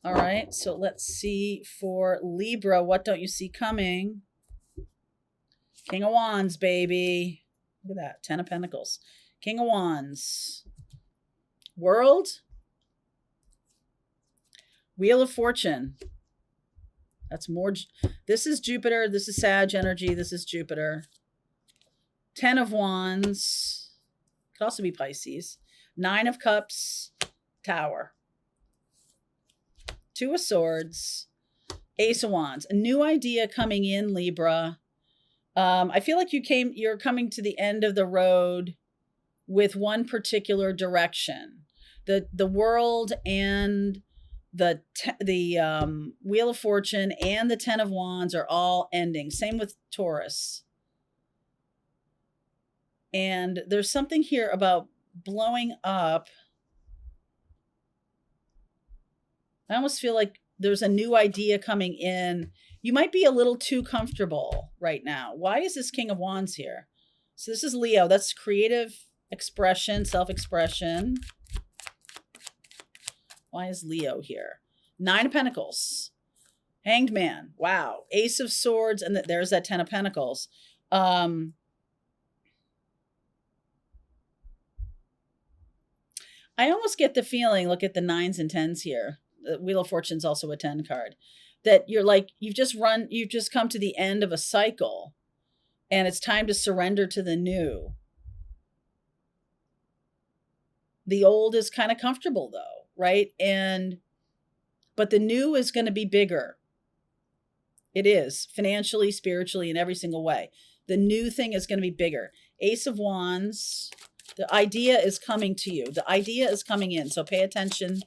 All right, so let's see for Libra. What don't you see coming? King of Wands, baby. Look at that, 10 of Pentacles. King of Wands. World. Wheel of Fortune. That's more. This is Jupiter. This is Sag energy. This is Jupiter. 10 of Wands. Could also be Pisces. 9 of Cups. Tower. 2 of Swords. Ace of Wands. A new idea coming in, Libra. I feel like you're coming to the end of the road with one particular direction. The world and the Wheel of Fortune and the 10 of Wands are all ending. Same with Taurus. And there's something here about blowing up. I almost feel like there's a new idea coming in. You might be a little too comfortable right now. Why is this King of Wands here? So this is Leo. That's creative expression, self-expression. Why is Leo here? 9 of Pentacles. Hanged Man. Wow. Ace of Swords. And there's that 10 of Pentacles. I almost get the feeling, look at the 9s and 10s here. The Wheel of Fortune's also a 10 card. That you're like, you've just come to the end of a cycle. And it's time to surrender to the new. The old is kind of comfortable though, right? But the new is going to be bigger. It is, financially, spiritually, in every single way. The new thing is going to be bigger. Ace of Wands. The idea is coming to you. The idea is coming in. So pay attention,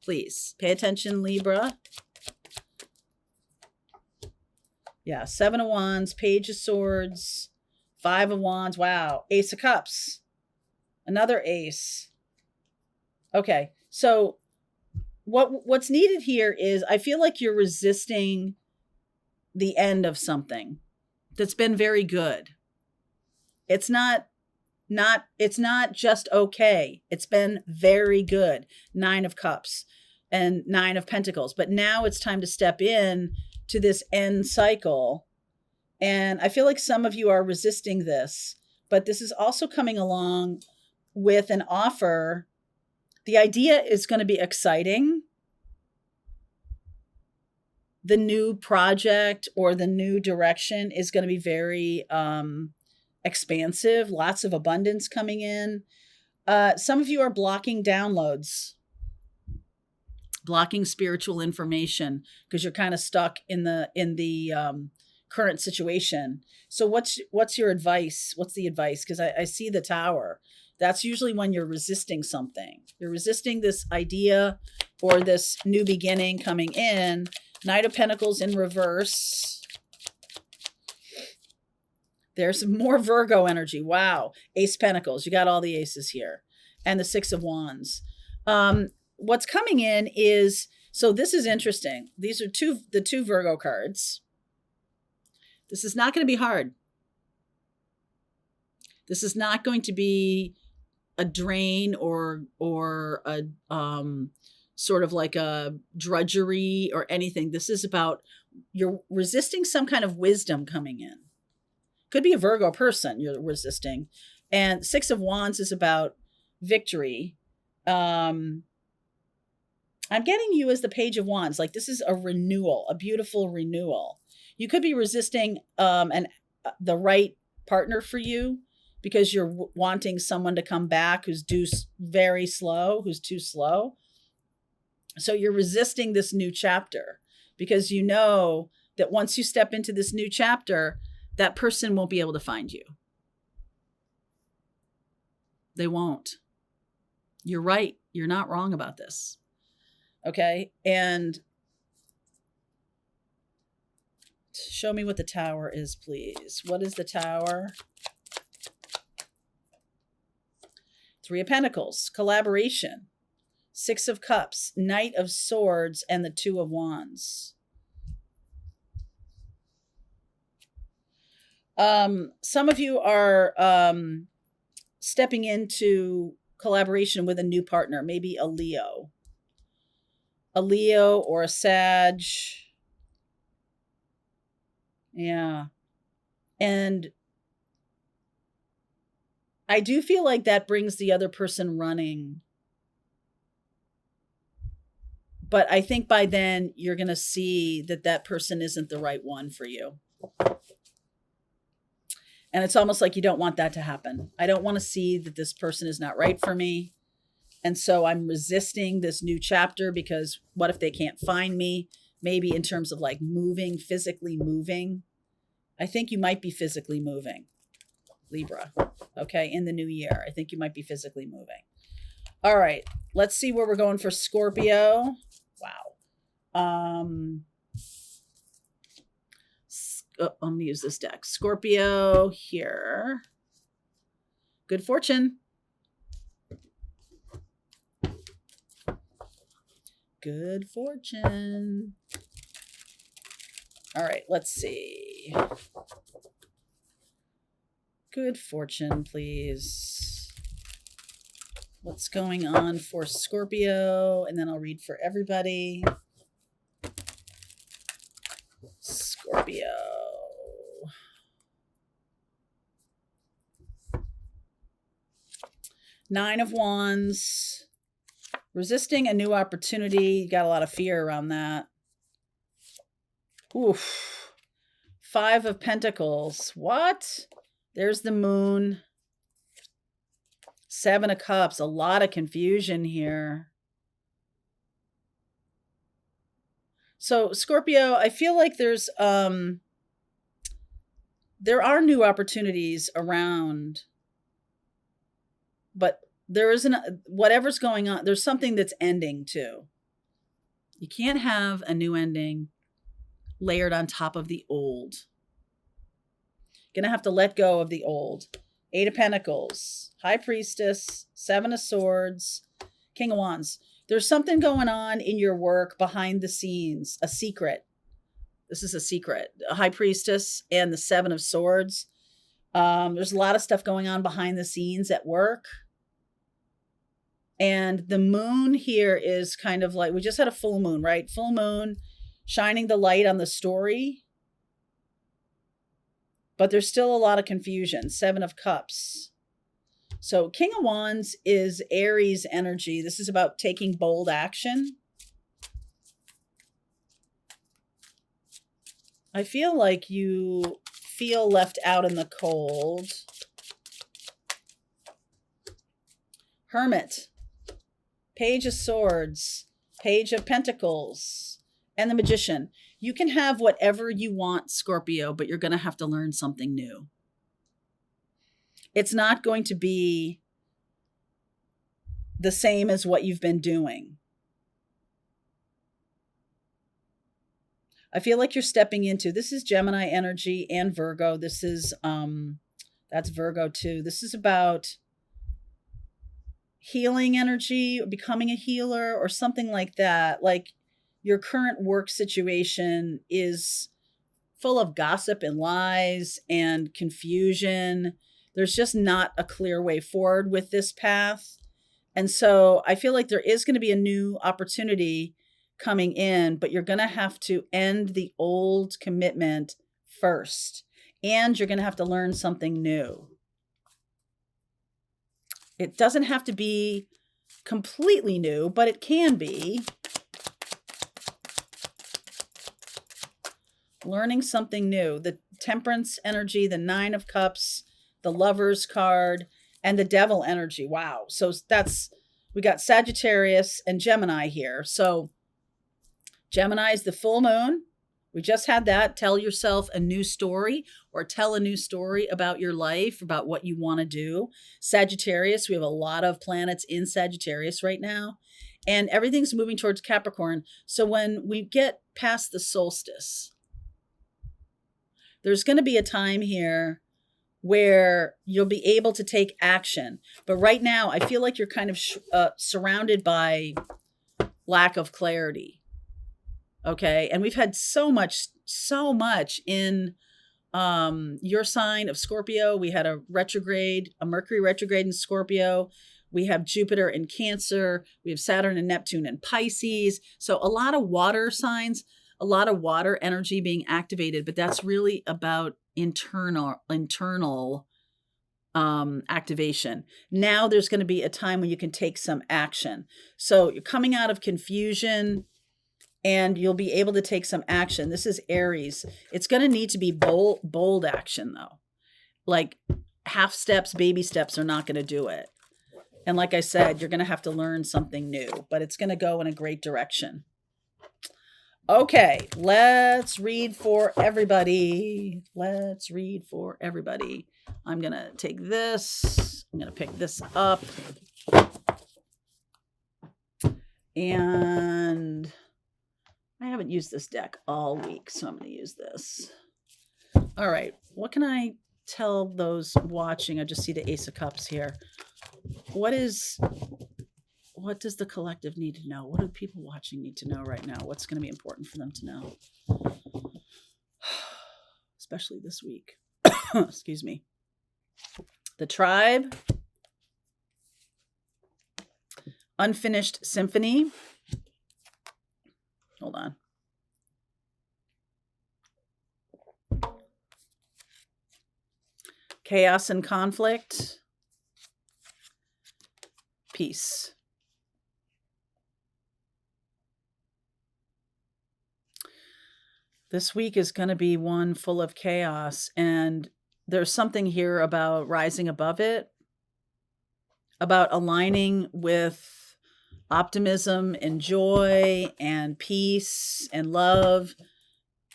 please. Pay attention, Libra. Yeah, 7 of Wands, Page of Swords, 5 of Wands. Wow. Ace of Cups. Another ace. Okay, so what's needed here is, I feel like you're resisting the end of something that's been very good. It's not just okay. It's been very good. 9 of Cups and 9 of Pentacles. But now it's time to step in to this end cycle. And I feel like some of you are resisting this, but this is also coming along with an offer. The idea is going to be exciting. The new project or the new direction is going to be very expansive, lots of abundance coming in. Some of you are blocking downloads, blocking spiritual information because you're kind of stuck in the current situation. So what's your advice? What's the advice? Because I see the Tower. That's usually when you're resisting something. You're resisting this idea or this new beginning coming in. Knight of Pentacles in reverse. There's some more Virgo energy. Wow. Ace Pentacles. You got all the aces here. And the 6 of Wands. What's coming in is, so this is interesting. These are the two Virgo cards. This is not going to be hard. This is not going to be a drain or a sort of like a drudgery or anything. This is about you're resisting some kind of wisdom coming in. Could be a Virgo person you're resisting. And Six of Wands is about victory. I'm getting you as the Page of Wands. Like, this is a renewal, a beautiful renewal. You could be resisting the right partner for you because you're wanting someone to come back who's very slow, who's too slow. So you're resisting this new chapter because you know that once you step into this new chapter, that person won't be able to find you. They won't. You're right. You're not wrong about this. Okay. And show me what the Tower is, please. What is the Tower? Three of Pentacles, collaboration, Six of Cups, Knight of Swords, and the Two of Wands. Some of you are stepping into collaboration with a new partner, maybe a Leo or a Sag. Yeah. And I do feel like that brings the other person running. But I think by then you're going to see that that person isn't the right one for you. And it's almost like you don't want that to happen. I don't want to see that this person is not right for me. And so I'm resisting this new chapter because what if they can't find me? Maybe in terms of like moving, physically moving. I think you might be physically moving, Libra. Okay, in the new year. I think you might be physically moving. All right, let's see where we're going for Scorpio. Wow. I'm going to use this deck. Scorpio here. Good fortune. Good fortune. All right, let's see. Good fortune, please. What's going on for Scorpio? And then I'll read for everybody. Scorpio. Nine of Wands. Resisting a new opportunity. You got a lot of fear around that. Oof. Five of Pentacles. What? There's the Moon. Seven of Cups. A lot of confusion here. So Scorpio, I feel like there are new opportunities around, but there isn't, whatever's going on, there's something that's ending too. You can't have a new ending layered on top of the old. Gonna have to let go of the old. Eight of Pentacles, High Priestess, Seven of Swords, King of Wands. There's something going on in your work behind the scenes, a secret. This is a secret. A High Priestess and the Seven of Swords. There's a lot of stuff going on behind the scenes at work. And the moon here is kind of like, we just had a full moon, right? Full moon shining the light on the story. But there's still a lot of confusion. Seven of Cups. So King of Wands is Aries energy. This is about taking bold action. I feel like you feel left out in the cold. Hermit. Page of Swords. Page of Pentacles. And the Magician. You can have whatever you want, Scorpio, but you're going to have to learn something new. It's not going to be the same as what you've been doing. I feel like you're stepping into, this is Gemini energy and Virgo. This is, that's Virgo too. This is about healing energy, or becoming a healer or something like that. Like your current work situation is full of gossip and lies and confusion. There's just not a clear way forward with this path. And so I feel like there is going to be a new opportunity coming in, but you're going to have to end the old commitment first. And you're going to have to learn something new. It doesn't have to be completely new, but it can be. Learning something new. The Temperance energy, the Nine of Cups, the Lovers card, and the Devil energy. Wow. So we got Sagittarius and Gemini here. So Gemini is the full moon. We just had that. Tell yourself a new story, or tell a new story about your life, about what you want to do. Sagittarius, we have a lot of planets in Sagittarius right now, and everything's moving towards Capricorn. So when we get past the solstice, there's going to be a time here where you'll be able to take action. But right now, I feel like you're kind of surrounded by lack of clarity. Okay. And we've had so much in your sign of Scorpio. We had a Mercury retrograde in Scorpio. We have Jupiter in Cancer. We have Saturn and Neptune in Pisces. So a lot of water signs, a lot of water energy being activated, but that's really about internal activation. Now there's going to be a time when you can take some action. So you're coming out of confusion and you'll be able to take some action. This is Aries. It's going to need to be bold action though. Like half steps, baby steps are not going to do it. And like I said, you're going to have to learn something new, but it's going to go in a great direction. Okay, let's read for everybody. I'm going to take this. I'm going to pick this up. And I haven't used this deck all week, so I'm going to use this. All right, what can I tell those watching? I just see the Ace of Cups here. What does the collective need to know? What do people watching need to know right now? What's going to be important for them to know? Especially this week. Excuse me. The Tribe. Unfinished Symphony. Hold on. Chaos and Conflict. Peace. This week is going to be one full of chaos, and there's something here about rising above it, about aligning with optimism and joy and peace and love,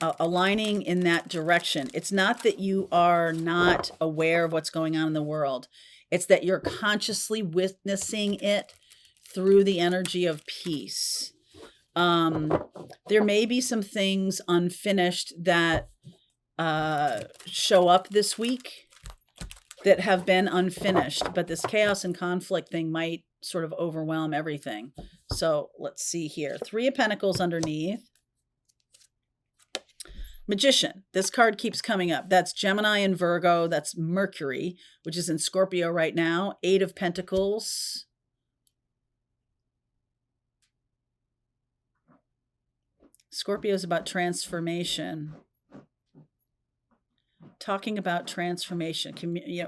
aligning in that direction. It's not that you are not aware of what's going on in the world. It's that you're consciously witnessing it through the energy of peace. There may be some things unfinished that show up this week that have been unfinished, but this chaos and conflict thing might sort of overwhelm everything. So let's see here. 3 of Pentacles underneath. Magician. This card keeps coming up. That's Gemini and Virgo. That's Mercury, which is in Scorpio right now. 8 of Pentacles. Scorpio is about transformation. Talking about transformation.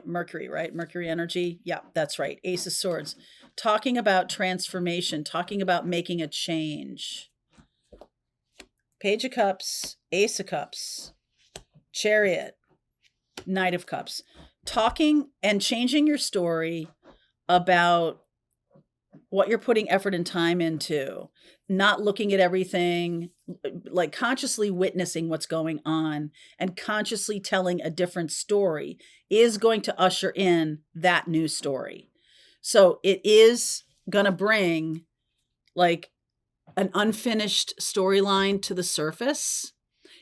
Mercury, right? Mercury energy. Yeah, that's right. Ace of Swords. Talking about transformation. Talking about making a change. Page of Cups. Ace of Cups. Chariot. Knight of Cups. Talking and changing your story about what you're putting effort and time into. Not looking at everything, like consciously witnessing what's going on and consciously telling a different story is going to usher in that new story. So it is going to bring like an unfinished storyline to the surface.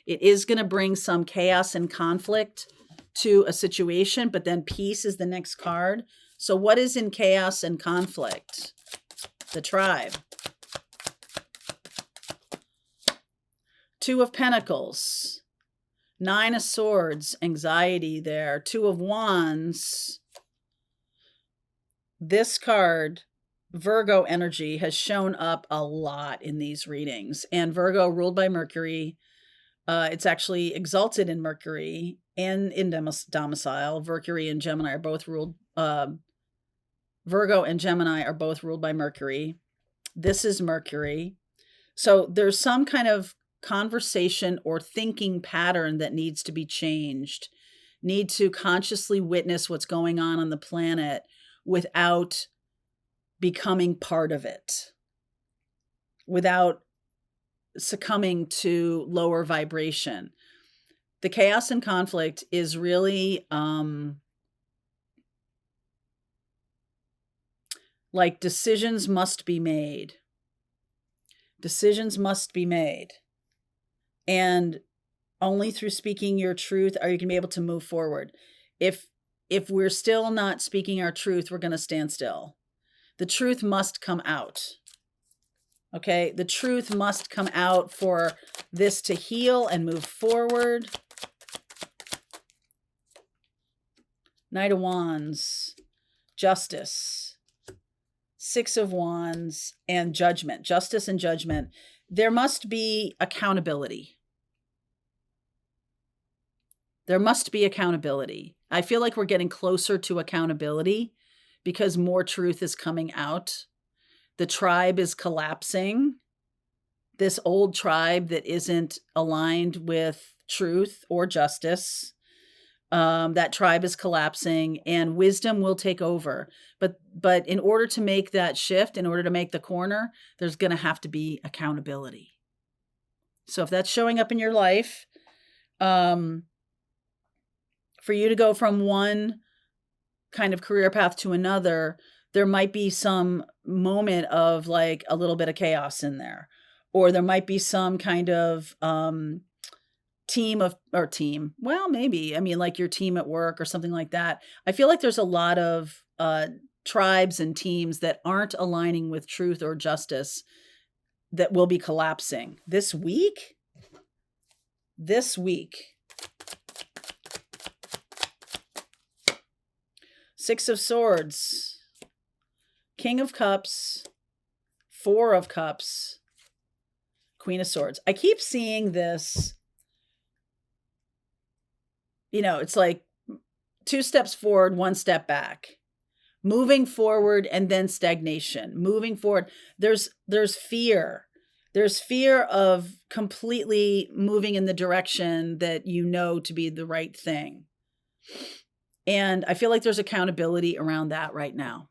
It is going to bring some chaos and conflict to a situation, but then peace is the next card. So what is in chaos and conflict? The Tribe. 2 of Pentacles, 9 of Swords, anxiety there, 2 of Wands. This card, Virgo energy, has shown up a lot in these readings. And Virgo ruled by Mercury. It's actually exalted in Mercury and in domicile. Mercury and Gemini are both ruled. Virgo and Gemini are both ruled by Mercury. This is Mercury. So there's some kind of conversation or thinking pattern that needs to be changed. Need to consciously witness what's going on the planet without becoming part of it, without succumbing to lower vibration. The chaos and conflict is really like decisions must be made. Decisions must be made. And only through speaking your truth are you going to be able to move forward. If we're still not speaking our truth, we're going to stand still. The truth must come out. Okay? The truth must come out for this to heal and move forward. Knight of Wands, Justice, Six of Wands, and Judgment. Justice and Judgment. There must be accountability. There must be accountability. I feel like we're getting closer to accountability because more truth is coming out. The tribe is collapsing. This old tribe that isn't aligned with truth or justice, that tribe is collapsing and wisdom will take over. But in order to make that shift, in order to make the corner, there's going to have to be accountability. So if that's showing up in your life, for you to go from one kind of career path to another, there might be some moment of like a little bit of chaos in there, or there might be some kind of team. Well, maybe, I mean, like your team at work or something like that. I feel like there's a lot of tribes and teams that aren't aligning with truth or justice that will be collapsing this week. Six of Swords, King of Cups, Four of Cups, Queen of Swords. I keep seeing this, it's like 2 steps forward, 1 step back, moving forward and then stagnation, moving forward. There's fear. There's fear of completely moving in the direction that you know to be the right thing. And I feel like there's accountability around that right now.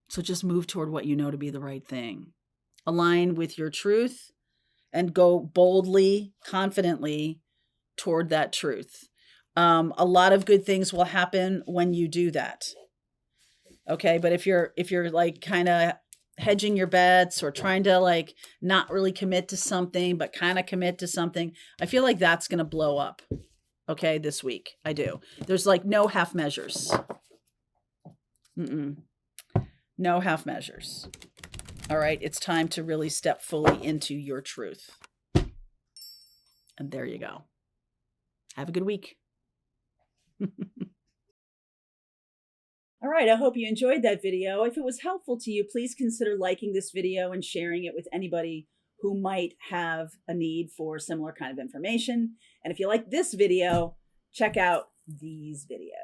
So just move toward what you know to be the right thing. Align with your truth and go boldly, confidently toward that truth. A lot of good things will happen when you do that. Okay, but if you're like kind of hedging your bets or trying to like not really commit to something, but kind of commit to something, I feel like that's going to blow up. Okay, this week. I do. There's like no half measures. No half measures. All right, it's time to really step fully into your truth. And there you go. Have a good week. All right, I hope you enjoyed that video. If it was helpful to you, please consider liking this video and sharing it with anybody who might have a need for similar kind of information. And if you like this video, check out these videos.